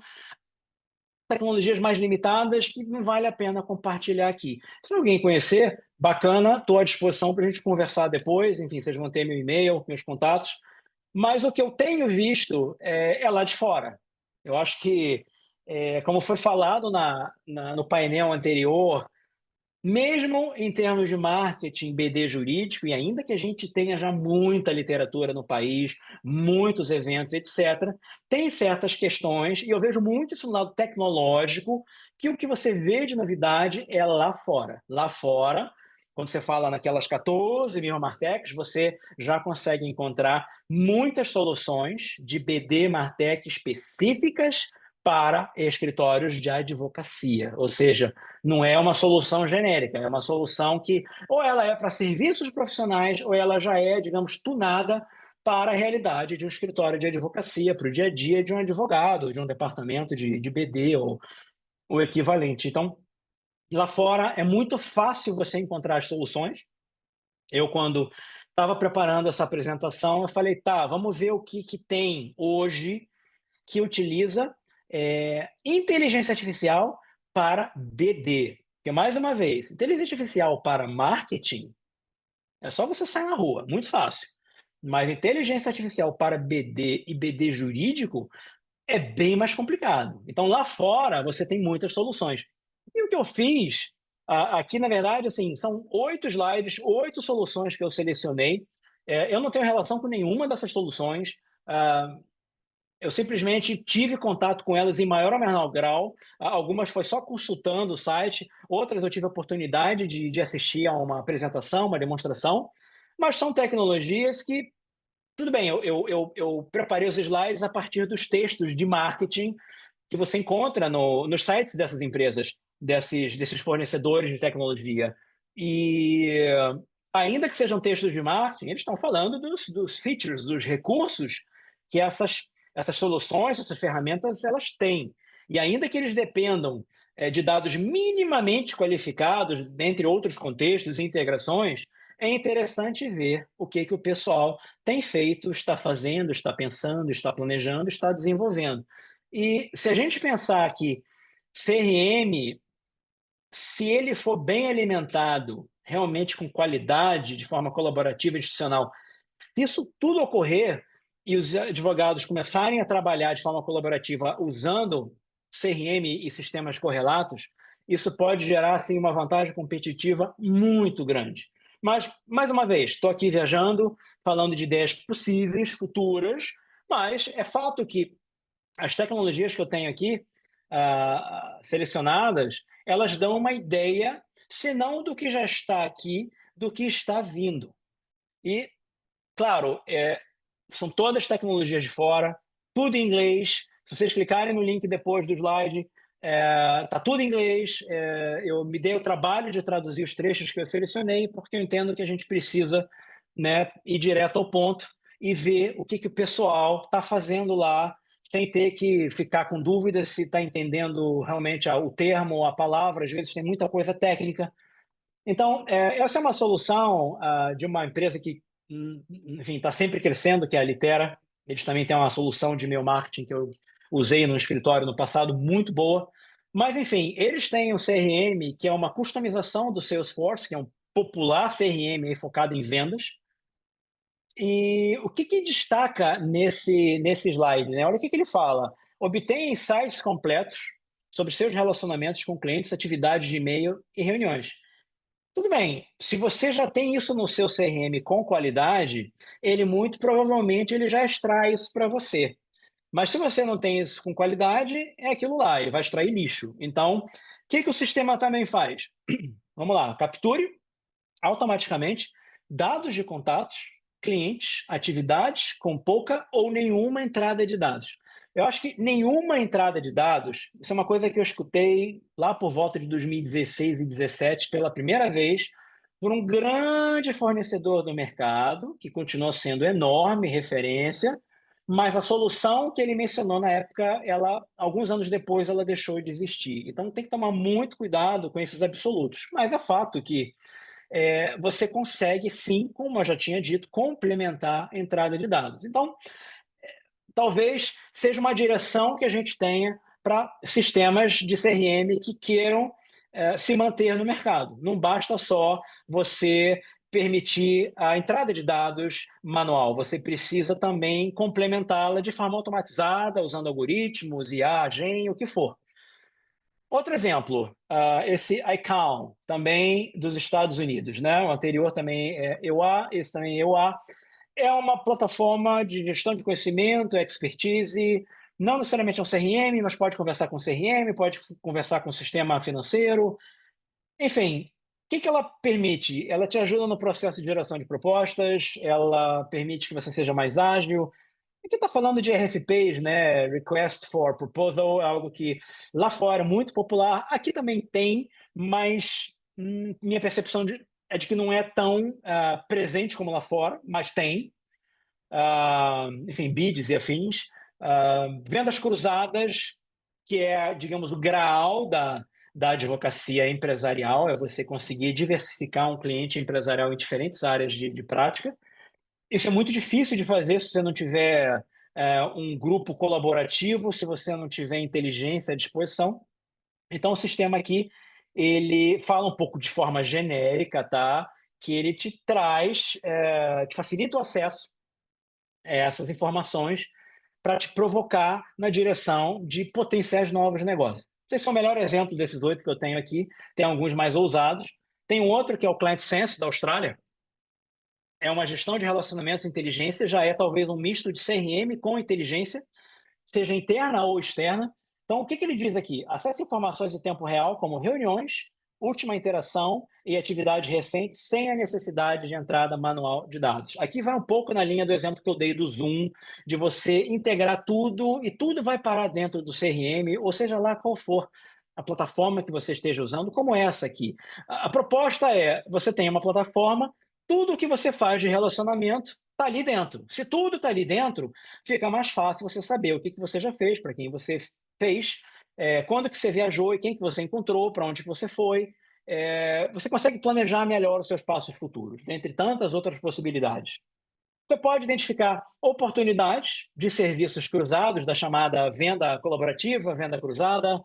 tecnologias mais limitadas que não vale a pena compartilhar aqui. Se alguém conhecer, bacana, estou à disposição para a gente conversar depois, enfim, vocês vão ter meu e-mail, meus contatos, mas o que eu tenho visto é lá de fora. Eu acho que, como foi falado no painel anterior, mesmo em termos de marketing, BD jurídico, e ainda que a gente tenha já muita literatura no país, muitos eventos, etc., tem certas questões, e eu vejo muito isso no lado tecnológico, que o que você vê de novidade é lá fora. Lá fora, quando você fala naquelas 14 mil Martechs, você já consegue encontrar muitas soluções de BD Martech específicas para escritórios de advocacia, ou seja, não é uma solução genérica, é uma solução que ou ela é para serviços profissionais ou ela já é, digamos, tunada para a realidade de um escritório de advocacia, para o dia a dia de um advogado, de um departamento de BD ou o equivalente. Então, lá fora é muito fácil você encontrar as soluções. Eu, quando estava preparando essa apresentação, eu falei, tá, vamos ver o que tem hoje que utiliza inteligência artificial para BD. Porque, mais uma vez, inteligência artificial para marketing é só você sair na rua, muito fácil. Mas inteligência artificial para BD e BD jurídico é bem mais complicado. Então, lá fora, você tem muitas soluções. E o que eu fiz aqui, na verdade, assim, são 8 slides, 8 soluções que eu selecionei. Eu não tenho relação com nenhuma dessas soluções. Ah, eu simplesmente tive contato com elas em maior ou menor grau. Algumas foi só consultando o site, outras eu tive a oportunidade de assistir a uma apresentação, uma demonstração, mas são tecnologias que, tudo bem, eu preparei os slides a partir dos textos de marketing que você encontra nos sites dessas empresas, desses fornecedores de tecnologia. E ainda que sejam textos de marketing, eles estão falando dos features, dos recursos que essas soluções, essas ferramentas, elas têm. E ainda que eles dependam de dados minimamente qualificados, dentre outros contextos e integrações, é interessante ver o que o pessoal tem feito, está fazendo, está pensando, está planejando, está desenvolvendo. E se a gente pensar que CRM, se ele for bem alimentado, realmente com qualidade, de forma colaborativa e institucional, se isso tudo ocorrer e os advogados começarem a trabalhar de forma colaborativa usando CRM e sistemas correlatos, isso pode gerar assim, uma vantagem competitiva muito grande. Mas, mais uma vez, estou aqui viajando, falando de ideias possíveis, futuras, mas é fato que as tecnologias que eu tenho aqui selecionadas, elas dão uma ideia, se não do que já está aqui, do que está vindo. E, claro, são todas tecnologias de fora, tudo em inglês. Se vocês clicarem no link depois do slide, está tudo em inglês. Eu me dei o trabalho de traduzir os trechos que eu selecionei, porque eu entendo que a gente precisa, né, ir direto ao ponto e ver o que o pessoal está fazendo lá, sem ter que ficar com dúvidas se está entendendo realmente o termo, a palavra. Às vezes tem muita coisa técnica. Então, essa é uma solução de uma empresa que, enfim, está sempre crescendo, que é a Litera. Eles também têm uma solução de e-mail marketing que eu usei no escritório no passado, muito boa. Mas, enfim, eles têm um CRM que é uma customização do Salesforce, que é um popular CRM aí focado em vendas. E o que destaca nesse slide, né? Olha o que ele fala. Obtenha insights completos sobre seus relacionamentos com clientes, atividades de e-mail e reuniões. Tudo bem, se você já tem isso no seu CRM com qualidade, ele muito provavelmente ele já extrai isso para você. Mas se você não tem isso com qualidade, é aquilo lá, ele vai extrair lixo. Então, o que o sistema também faz? Vamos lá, capture automaticamente dados de contatos, clientes, atividades com pouca ou nenhuma entrada de dados. Eu acho que nenhuma entrada de dados, isso é uma coisa que eu escutei lá por volta de 2016 e 2017 pela primeira vez, por um grande fornecedor do mercado, que continua sendo enorme, referência, mas a solução que ele mencionou na época, alguns anos depois, ela deixou de existir. Então tem que tomar muito cuidado com esses absolutos. Mas é fato que você consegue, sim, como eu já tinha dito, complementar a entrada de dados. Então, talvez seja uma direção que a gente tenha para sistemas de CRM que queiram se manter no mercado. Não basta só você permitir a entrada de dados manual, você precisa também complementá-la de forma automatizada, usando algoritmos, IA, Gen, o que for. Outro exemplo, esse ICANN, também dos Estados Unidos, né? O anterior também é EUA, esse também é EUA. É uma plataforma de gestão de conhecimento, expertise, não necessariamente é um CRM, mas pode conversar com CRM, pode conversar com o sistema financeiro. Enfim, o que ela permite? Ela te ajuda no processo de geração de propostas, ela permite que você seja mais ágil. Aqui está falando de RFPs, né? Request for Proposal, é algo que lá fora é muito popular. Aqui também tem, mas minha percepção é de que não é tão presente como lá fora, mas tem. Enfim, bids e afins. Vendas cruzadas, que é, digamos, o graal da advocacia empresarial, é você conseguir diversificar um cliente empresarial em diferentes áreas de prática. Isso é muito difícil de fazer se você não tiver um grupo colaborativo, se você não tiver inteligência à disposição. Então, o sistema aqui, ele fala um pouco de forma genérica, tá? Que ele te traz, te facilita o acesso essas informações para te provocar na direção de potenciais novos negócios. Esse é o melhor exemplo desses 8 que eu tenho aqui. Tem alguns mais ousados. Tem um outro que é o Client Sense, da Austrália. É uma gestão de relacionamentos e inteligência, já é talvez um misto de CRM com inteligência, seja interna ou externa. Então, o que ele diz aqui? Acesse informações em tempo real, como reuniões, última interação e atividade recente, sem a necessidade de entrada manual de dados. Aqui vai um pouco na linha do exemplo que eu dei do Zoom, de você integrar tudo e tudo vai parar dentro do CRM, ou seja lá qual for a plataforma que você esteja usando, como essa aqui. A proposta é, você tem uma plataforma, tudo que você faz de relacionamento está ali dentro. Se tudo está ali dentro, fica mais fácil você saber o que você já fez, para quem você fez, quando que você viajou e quem que você encontrou, para onde que você foi. Você consegue planejar melhor os seus passos futuros, dentre tantas outras possibilidades. Você pode identificar oportunidades de serviços cruzados, da chamada venda colaborativa, venda cruzada,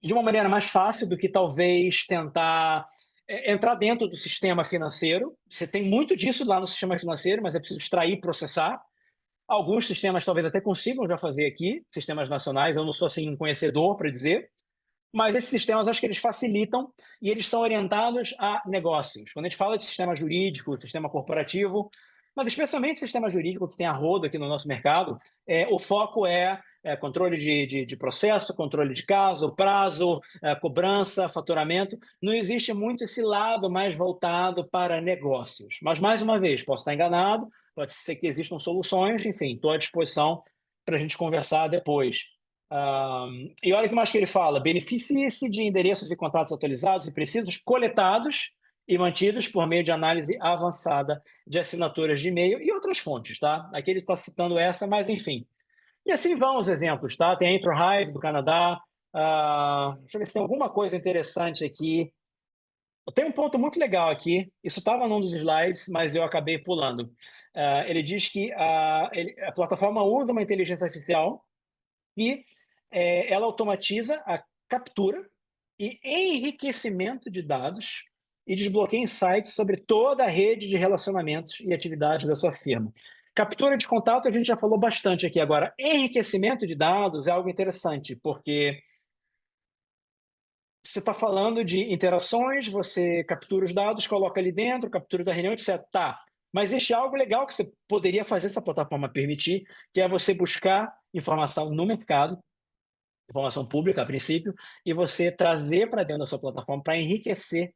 de uma maneira mais fácil do que talvez tentar entrar dentro do sistema financeiro. Você tem muito disso lá no sistema financeiro, mas é preciso extrair e processar. Alguns sistemas talvez até consigam já fazer aqui, sistemas nacionais, eu não sou assim um conhecedor para dizer, mas esses sistemas acho que eles facilitam e eles são orientados a negócios. Quando a gente fala de sistema jurídico, sistema corporativo, mas especialmente sistema jurídico que tem a rodo aqui no nosso mercado, o foco é controle de processo, controle de caso, prazo, cobrança, faturamento. Não existe muito esse lado mais voltado para negócios. Mas, mais uma vez, posso estar enganado, pode ser que existam soluções, enfim, estou à disposição para a gente conversar depois. E olha o que mais que ele fala: beneficie-se de endereços e contatos atualizados e precisos, coletados e mantidos por meio de análise avançada de assinaturas de e-mail e outras fontes, tá? Aqui ele está citando essa, mas enfim. E assim vão os exemplos, tá? Tem a IntroHive do Canadá. Deixa eu ver se tem alguma coisa interessante aqui. Tem um ponto muito legal aqui, isso estava num dos slides, mas eu acabei pulando. Ele diz que a plataforma usa uma inteligência artificial e ela automatiza a captura e enriquecimento de dados e desbloqueia insights sobre toda a rede de relacionamentos e atividades da sua firma. Captura de contato a gente já falou bastante aqui. Agora, enriquecimento de dados é algo interessante, porque você está falando de interações, você captura os dados, coloca ali dentro, captura da reunião, etc. Tá, mas existe algo legal que você poderia fazer essa plataforma permitir, que é você buscar informação no mercado, informação pública a princípio, e você trazer para dentro da sua plataforma para enriquecer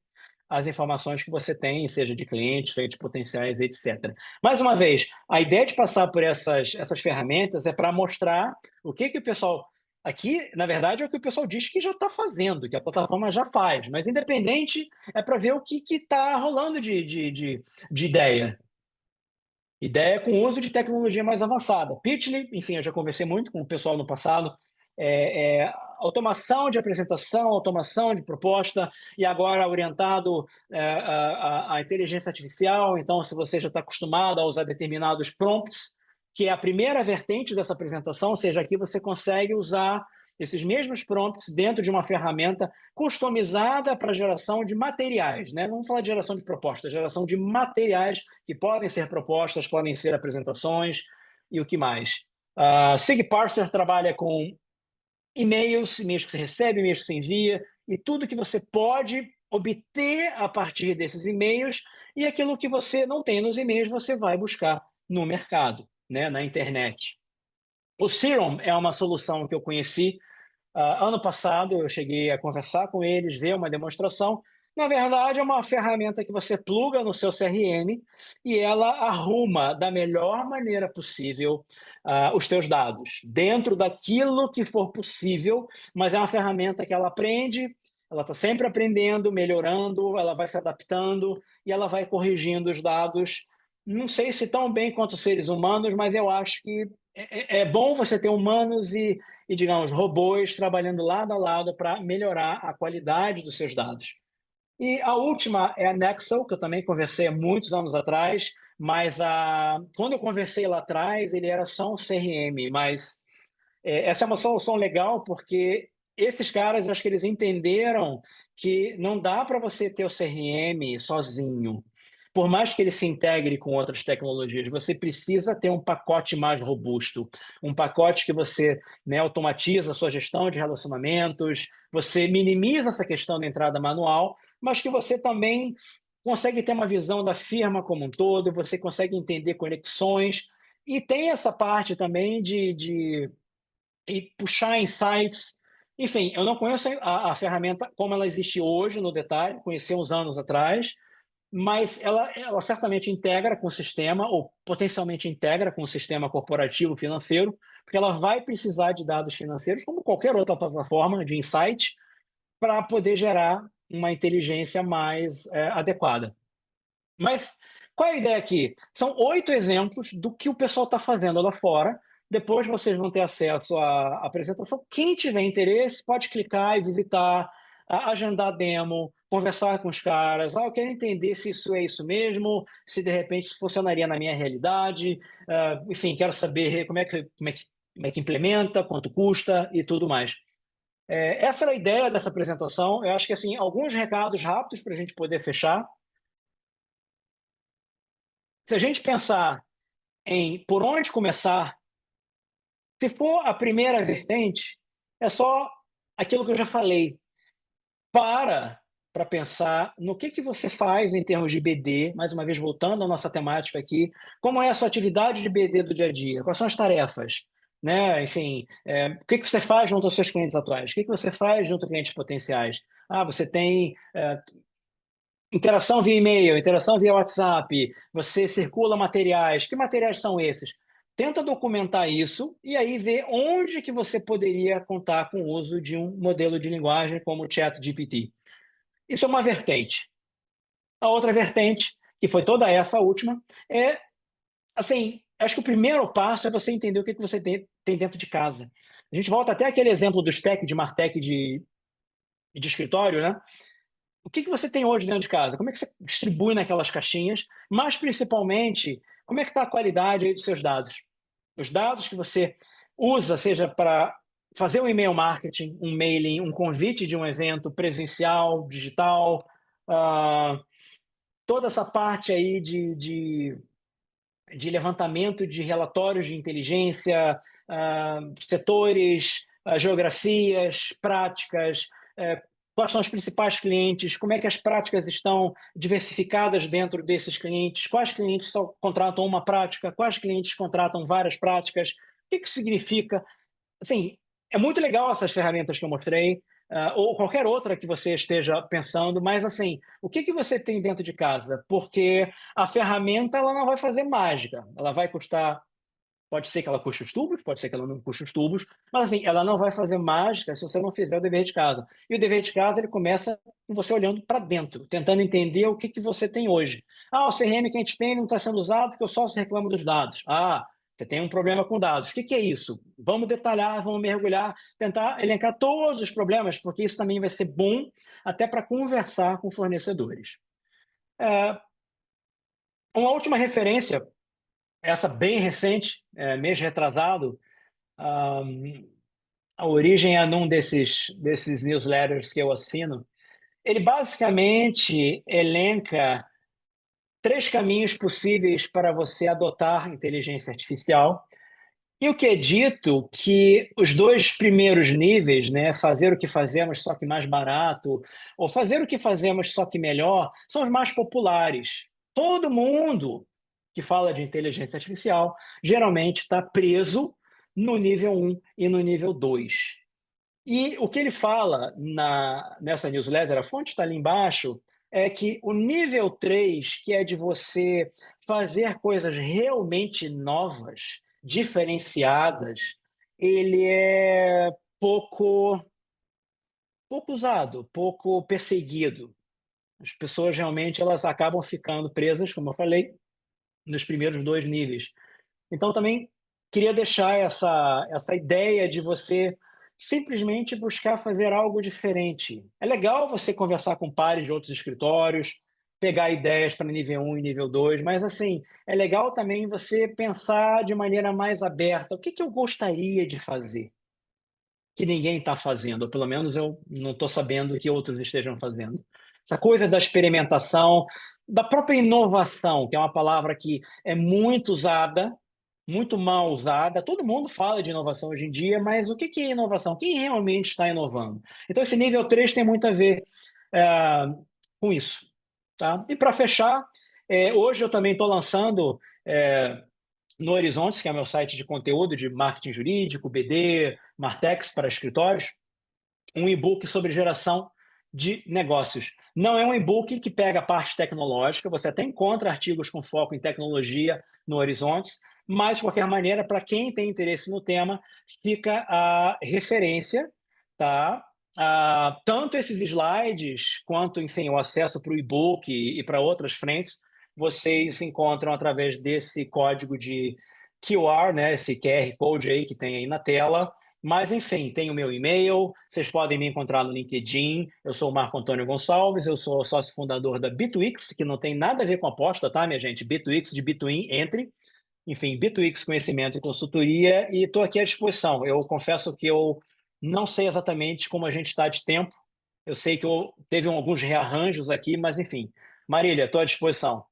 as informações que você tem, seja de clientes potenciais, etc. Mais uma vez, a ideia de passar por essas ferramentas é para mostrar o que o pessoal... Aqui, na verdade, é o que o pessoal diz que já está fazendo, que a plataforma já faz, mas independente, é para ver o que está rolando de ideia. Ideia é com o uso de tecnologia mais avançada. Pitchly, enfim, eu já conversei muito com o pessoal no passado, automação de apresentação, automação de proposta, e agora orientado à inteligência artificial. Então, se você já está acostumado a usar determinados prompts, que é a primeira vertente dessa apresentação, ou seja, aqui você consegue usar esses mesmos prompts dentro de uma ferramenta customizada para geração de materiais, né? Não vamos falar de geração de propostas, geração de materiais que podem ser propostas, podem ser apresentações e o que mais. SigParser trabalha com e-mails, e-mails que você recebe, e-mails que você envia, e tudo que você pode obter a partir desses e-mails, e aquilo que você não tem nos e-mails, você vai buscar no mercado, né, na internet. O Serum é uma solução que eu conheci ano passado. Eu cheguei a conversar com eles, ver uma demonstração. Na verdade, é uma ferramenta que você pluga no seu CRM e ela arruma da melhor maneira possível os teus dados, dentro daquilo que for possível, mas é uma ferramenta que ela aprende, ela está sempre aprendendo, melhorando, ela vai se adaptando e ela vai corrigindo os dados. Não sei se tão bem quanto os seres humanos, mas eu acho que é bom você ter humanos e, digamos, robôs trabalhando lado a lado para melhorar a qualidade dos seus dados. E a última é a Nexel, que eu também conversei há muitos anos atrás, mas quando eu conversei lá atrás, ele era só um CRM, mas essa é uma solução legal porque esses caras, eu acho que eles entenderam que não dá para você ter o CRM sozinho. Por mais que ele se integre com outras tecnologias, você precisa ter um pacote mais robusto, um pacote que você, né, automatiza a sua gestão de relacionamentos, você minimiza essa questão da entrada manual, mas que você também consegue ter uma visão da firma como um todo, você consegue entender conexões, e tem essa parte também de e puxar insights. Enfim, eu não conheço a ferramenta como ela existe hoje no detalhe, conheci uns anos atrás, mas ela certamente integra com o sistema, ou potencialmente integra com o sistema corporativo financeiro, porque ela vai precisar de dados financeiros, como qualquer outra plataforma de insight, para poder gerar uma inteligência mais adequada. Mas qual é a ideia aqui? São 8 exemplos do que o pessoal está fazendo lá fora. Depois vocês vão ter acesso à apresentação. Quem tiver interesse pode clicar e visitar, agendar demo, conversar com os caras. Eu quero entender se isso é isso mesmo, se de repente isso funcionaria na minha realidade. Enfim, quero saber como é que implementa, quanto custa e tudo mais. Essa era a ideia dessa apresentação. Eu acho que assim, alguns recados rápidos para a gente poder fechar. Se a gente pensar em por onde começar, se for a primeira vertente, é só aquilo que eu já falei. Para pensar no que você faz em termos de BD, mais uma vez voltando à nossa temática aqui, como é a sua atividade de BD do dia a dia, quais são as tarefas, né? Enfim, o que você faz junto aos seus clientes atuais, o que você faz junto a clientes potenciais. Você tem interação via e-mail, interação via WhatsApp, você circula materiais. Que materiais são esses? Tenta documentar isso e aí ver onde que você poderia contar com o uso de um modelo de linguagem como o ChatGPT. Isso é uma vertente. A outra vertente, que foi toda essa última, assim, acho que o primeiro passo é você entender o que você tem dentro de casa. A gente volta até aquele exemplo do stack de Martech de escritório, né? O que você tem hoje dentro de casa? Como é que você distribui naquelas caixinhas? Mas, principalmente, como é que está a qualidade aí dos seus dados? Os dados que você usa, seja para fazer um e-mail marketing, um mailing, um convite de um evento presencial, digital, toda essa parte aí de levantamento de relatórios de inteligência, setores, geografias, práticas, quais são os principais clientes, como é que as práticas estão diversificadas dentro desses clientes, quais clientes só contratam uma prática, quais clientes contratam várias práticas, o que isso significa? Assim, é muito legal essas ferramentas que eu mostrei, ou qualquer outra que você esteja pensando, mas assim, o que você tem dentro de casa? Porque a ferramenta ela não vai fazer mágica, ela vai custar Pode ser que ela custe os tubos, pode ser que ela não custe os tubos, mas assim, ela não vai fazer mágica se você não fizer o dever de casa. E o dever de casa, ele começa com você olhando para dentro, tentando entender o que você tem hoje. Ah, o CRM que a gente tem não está sendo usado porque eu só se reclamo dos dados. Ah, você tem um problema com dados. O que é isso? Vamos detalhar, vamos mergulhar, tentar elencar todos os problemas, porque isso também vai ser bom até para conversar com fornecedores. Uma última referência, essa bem recente, mês retrasado, a origem é num desses newsletters que eu assino. Ele basicamente elenca 3 caminhos possíveis para você adotar inteligência artificial. E o que é dito que os 2 primeiros níveis, né, fazer o que fazemos só que mais barato, ou fazer o que fazemos só que melhor, são os mais populares. Todo mundo que fala de inteligência artificial geralmente está preso no nível 1 e no nível 2. E o que ele fala nessa newsletter, a fonte está ali embaixo, é que o nível 3, que é de você fazer coisas realmente novas, diferenciadas, ele é pouco usado, pouco perseguido. As pessoas realmente elas acabam ficando presas, como eu falei, nos primeiros 2 níveis. Então, também queria deixar essa ideia de você simplesmente buscar fazer algo diferente. É legal você conversar com pares de outros escritórios, pegar ideias para nível 1 e nível 2, mas assim, é legal também você pensar de maneira mais aberta. O que eu gostaria de fazer que ninguém está fazendo, ou pelo menos eu não estou sabendo que outros estejam fazendo. Essa coisa da experimentação, da própria inovação, que é uma palavra que é muito usada, muito mal usada. Todo mundo fala de inovação hoje em dia, mas o que é inovação? Quem realmente está inovando? Então, esse nível 3 tem muito a ver é, com isso. Tá? E para fechar, hoje eu também estou lançando no Horizontes, que é meu site de conteúdo de marketing jurídico, BD, Martex para escritórios, um e-book sobre geração de negócios. Não é um e-book que pega a parte tecnológica, você até encontra artigos com foco em tecnologia no Horizontes, mas, de qualquer maneira, para quem tem interesse no tema, fica a referência, tá? Tanto esses slides, quanto, enfim, o acesso para o e-book e para outras frentes, vocês encontram através desse código de QR, né, esse QR Code aí que tem aí na tela, mas, enfim, tem o meu e-mail, vocês podem me encontrar no LinkedIn, eu sou o Marco Antônio Gonçalves, eu sou sócio fundador da Bitwix, que não tem nada a ver com aposta, tá, minha gente? Bitwix de Bitwin, entre. Enfim, Bitwix Conhecimento e Consultoria, e estou aqui à disposição. Eu confesso que eu não sei exatamente como a gente está de tempo, eu sei que teve alguns rearranjos aqui, mas, enfim. Marília, estou à disposição.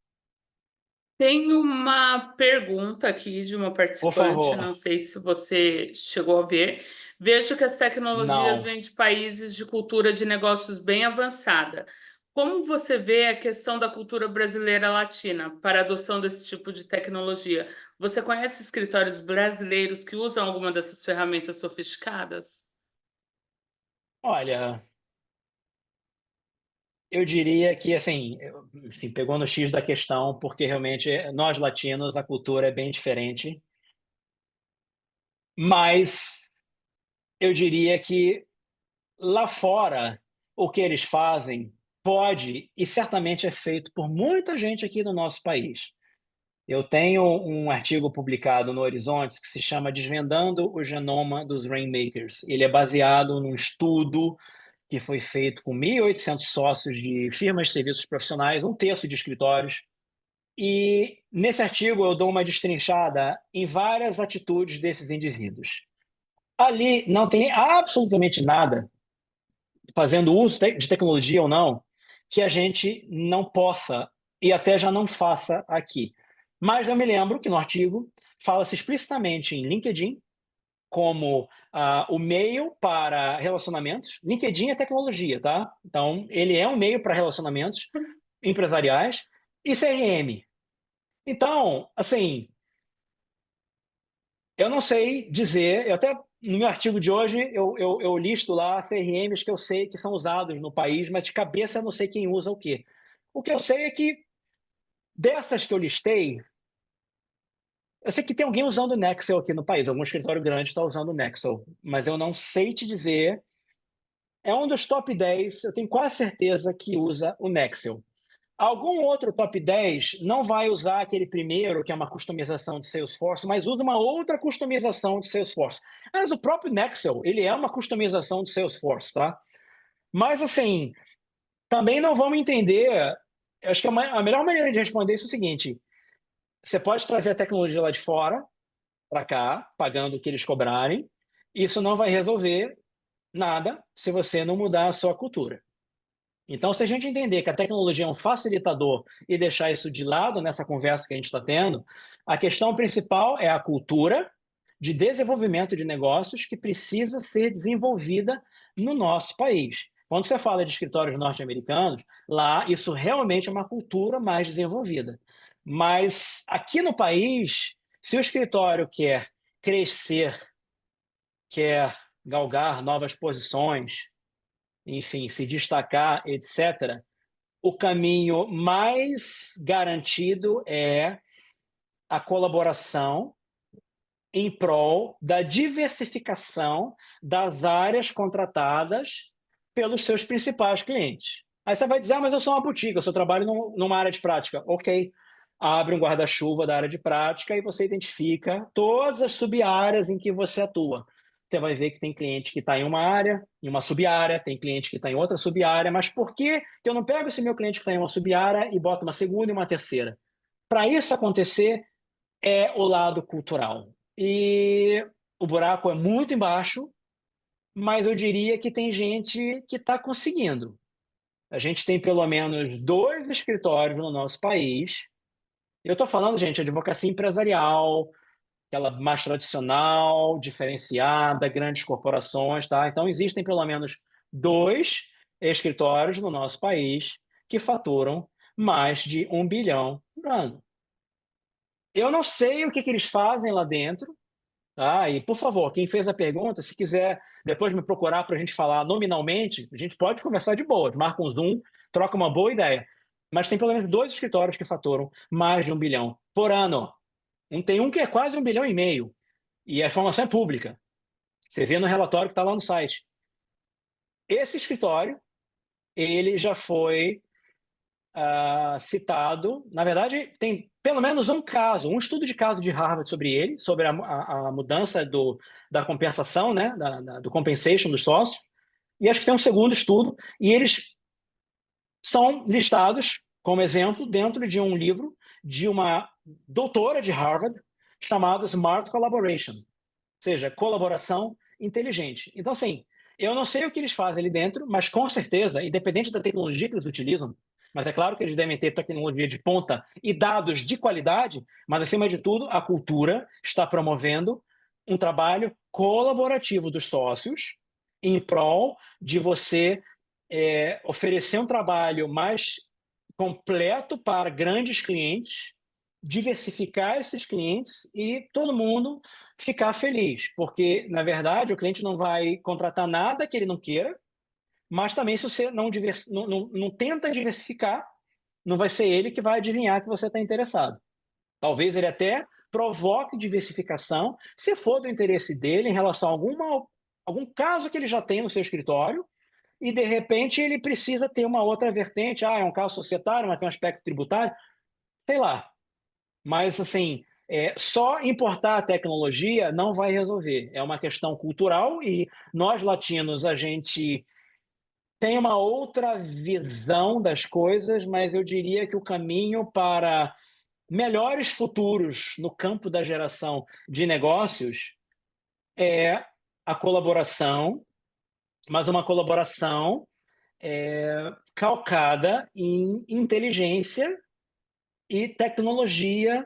Tem uma pergunta aqui de uma Por participante, favor. não sei se você chegou a ver. Vejo que as tecnologias Não. vêm de países de cultura de negócios bem avançada. Como você vê a questão da cultura brasileira latina para a adoção desse tipo de tecnologia? Você conhece escritórios brasileiros que usam alguma dessas ferramentas sofisticadas? Olha, eu diria que, assim, enfim, pegou no X da questão, porque realmente nós latinos, a cultura é bem diferente, mas eu diria que lá fora, o que eles fazem pode e certamente é feito por muita gente aqui no nosso país. Eu tenho um artigo publicado no Horizontes que se chama Desvendando o Genoma dos Rainmakers. Ele é baseado num estudo que foi feito com 1.800 sócios de firmas de serviços profissionais, um terço de escritórios. E nesse artigo eu dou uma destrinchada em várias atitudes desses indivíduos. Ali não tem absolutamente nada, fazendo uso de tecnologia ou não, que a gente não possa e até já não faça aqui. Mas eu me lembro que no artigo fala-se explicitamente em LinkedIn como o meio para relacionamentos. LinkedIn é tecnologia, tá? Então, ele é um meio para relacionamentos empresariais e CRM. Então, assim, eu não sei dizer, eu até no meu artigo de hoje eu listo lá CRMs que eu sei que são usados no país, mas de cabeça eu não sei quem usa o quê. O que eu sei é que dessas que eu listei, Eu sei que tem alguém usando o Nexel aqui no país, algum escritório grande está usando o Nexel, mas eu não sei te dizer. É um dos top 10, eu tenho quase certeza que usa o Nexel. Algum outro top 10 não vai usar aquele primeiro, que é uma customização de Salesforce, mas usa uma outra customização de Salesforce. Mas o próprio Nexel, ele é uma customização de Salesforce, tá? Mas, assim, também não vamos entender. Acho que a melhor maneira de responder isso é o seguinte: você pode trazer a tecnologia lá de fora para cá, pagando o que eles cobrarem. Isso não vai resolver nada se você não mudar a sua cultura. Então, se a gente entender que a tecnologia é um facilitador e deixar isso de lado nessa conversa que a gente está tendo, a questão principal é a cultura de desenvolvimento de negócios que precisa ser desenvolvida no nosso país. Quando você fala de escritórios norte-americanos, lá isso realmente é uma cultura mais desenvolvida. Mas aqui no país, se o escritório quer crescer, quer galgar novas posições, enfim, se destacar, etc., o caminho mais garantido é a colaboração em prol da diversificação das áreas contratadas pelos seus principais clientes. Aí você vai dizer, mas eu sou uma boutique, eu só trabalho numa área de prática. Ok, abre um guarda-chuva da área de prática e você identifica todas as sub-áreas em que você atua. Você vai ver que tem cliente que está em uma área, em uma sub-área, tem cliente que está em outra sub-área, mas por que eu não pego esse meu cliente que está em uma sub-área e boto uma segunda e uma terceira? Para isso acontecer, é o lado cultural. E o buraco é muito embaixo, mas eu diria que tem gente que está conseguindo. A gente tem pelo menos 2 escritórios no nosso país. Eu estou falando, gente, advocacia empresarial, aquela mais tradicional, diferenciada, grandes corporações, tá? Então, existem pelo menos 2 escritórios no nosso país que faturam mais de 1 bilhão por ano. Eu não sei o que eles fazem lá dentro, tá? E, por favor, quem fez a pergunta, se quiser depois me procurar para a gente falar nominalmente, a gente pode conversar de boa, marca um Zoom, troca uma boa ideia. Mas tem pelo menos 2 escritórios que faturam mais de 1 bilhão por ano. Tem um que é quase 1,5 bilhão, e a informação é pública. Você vê no relatório que está lá no site. Esse escritório, ele já foi citado. Na verdade, tem pelo menos um caso, um estudo de caso de Harvard sobre ele, sobre a mudança da compensação, né, do compensation dos sócios. E acho que tem um segundo estudo, e eles são listados como exemplo dentro de um livro de uma doutora de Harvard chamada Smart Collaboration, ou seja, colaboração inteligente. Então, assim, eu não sei o que eles fazem ali dentro, mas com certeza, independente da tecnologia que eles utilizam, mas é claro que eles devem ter tecnologia de ponta e dados de qualidade, mas, acima de tudo, a cultura está promovendo um trabalho colaborativo dos sócios em prol de você oferecer um trabalho mais completo para grandes clientes, diversificar esses clientes e todo mundo ficar feliz, porque, na verdade, o cliente não vai contratar nada que ele não queira, mas também, se você não tenta diversificar, não vai ser ele que vai adivinhar que você está interessado. Talvez ele até provoque diversificação, se for do interesse dele, em relação a algum caso que ele já tem no seu escritório, e, de repente, ele precisa ter uma outra vertente. É um caso societário, mas tem um aspecto tributário, sei lá. Mas, assim, só importar a tecnologia não vai resolver. É uma questão cultural e nós, latinos, a gente tem uma outra visão das coisas, mas eu diria que o caminho para melhores futuros no campo da geração de negócios é a colaboração, mas uma colaboração calcada em inteligência e tecnologia,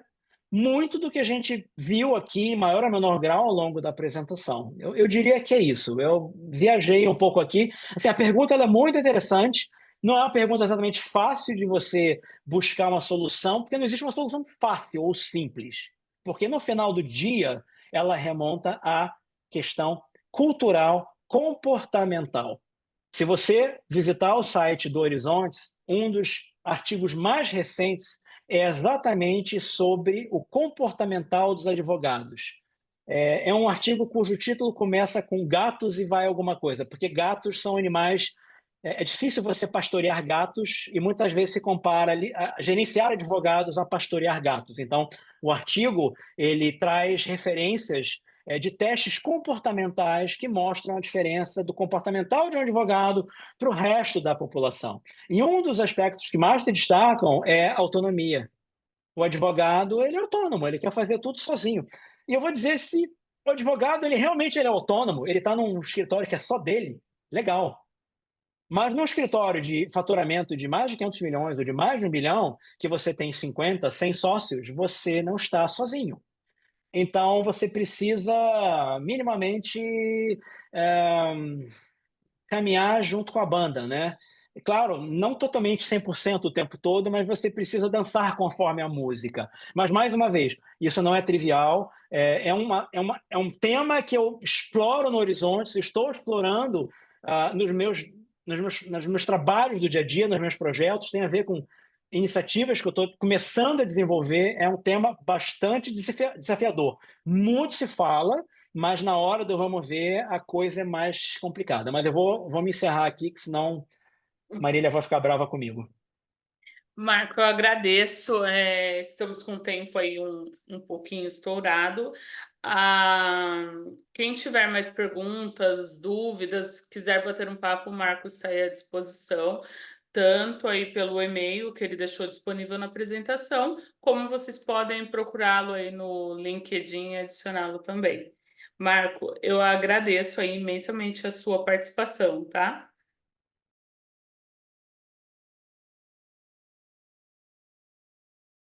muito do que a gente viu aqui, em maior ou menor grau, ao longo da apresentação. Eu diria que é isso. Eu viajei um pouco aqui. Assim, a pergunta ela é muito interessante. Não é uma pergunta exatamente fácil de você buscar uma solução, porque não existe uma solução fácil ou simples. Porque, no final do dia, ela remonta à questão cultural, comportamental. Se você visitar o site do Horizontes, um dos artigos mais recentes é exatamente sobre o comportamental dos advogados. É um artigo cujo título começa com gatos e vai alguma coisa, porque gatos são animais. É difícil você pastorear gatos e muitas vezes se compara a gerenciar advogados a pastorear gatos. Então, o artigo ele traz referências de testes comportamentais que mostram a diferença do comportamental de um advogado para o resto da população. E um dos aspectos que mais se destacam é a autonomia. O advogado, ele é autônomo, ele quer fazer tudo sozinho. E eu vou dizer, se o advogado, ele é autônomo, ele está num escritório que é só dele, legal. Mas num escritório de faturamento de mais de 500 milhões ou de mais de 1 bilhão, que você tem 50, 100 sócios, você não está sozinho. Então, você precisa minimamente eh, caminhar junto com a banda, né? E claro, não totalmente 100% o tempo todo, mas você precisa dançar conforme a música. Mas, mais uma vez, isso não é trivial, é um tema que eu exploro no Horizonte, estou explorando nos meus trabalhos do dia a dia, nos meus projetos, tem a ver com iniciativas que eu estou começando a desenvolver, é um tema bastante desafiador. Muito se fala, mas na hora do vamos ver, a coisa é mais complicada. Mas eu vou me encerrar aqui, que senão Marília vai ficar brava comigo. Marco, eu agradeço. Estamos com o tempo aí um pouquinho estourado. Quem tiver mais perguntas, dúvidas, quiser bater um papo, o Marco está aí à disposição, tanto aí pelo e-mail que ele deixou disponível na apresentação, como vocês podem procurá-lo aí no LinkedIn e adicioná-lo também. Marco, eu agradeço aí imensamente a sua participação, tá?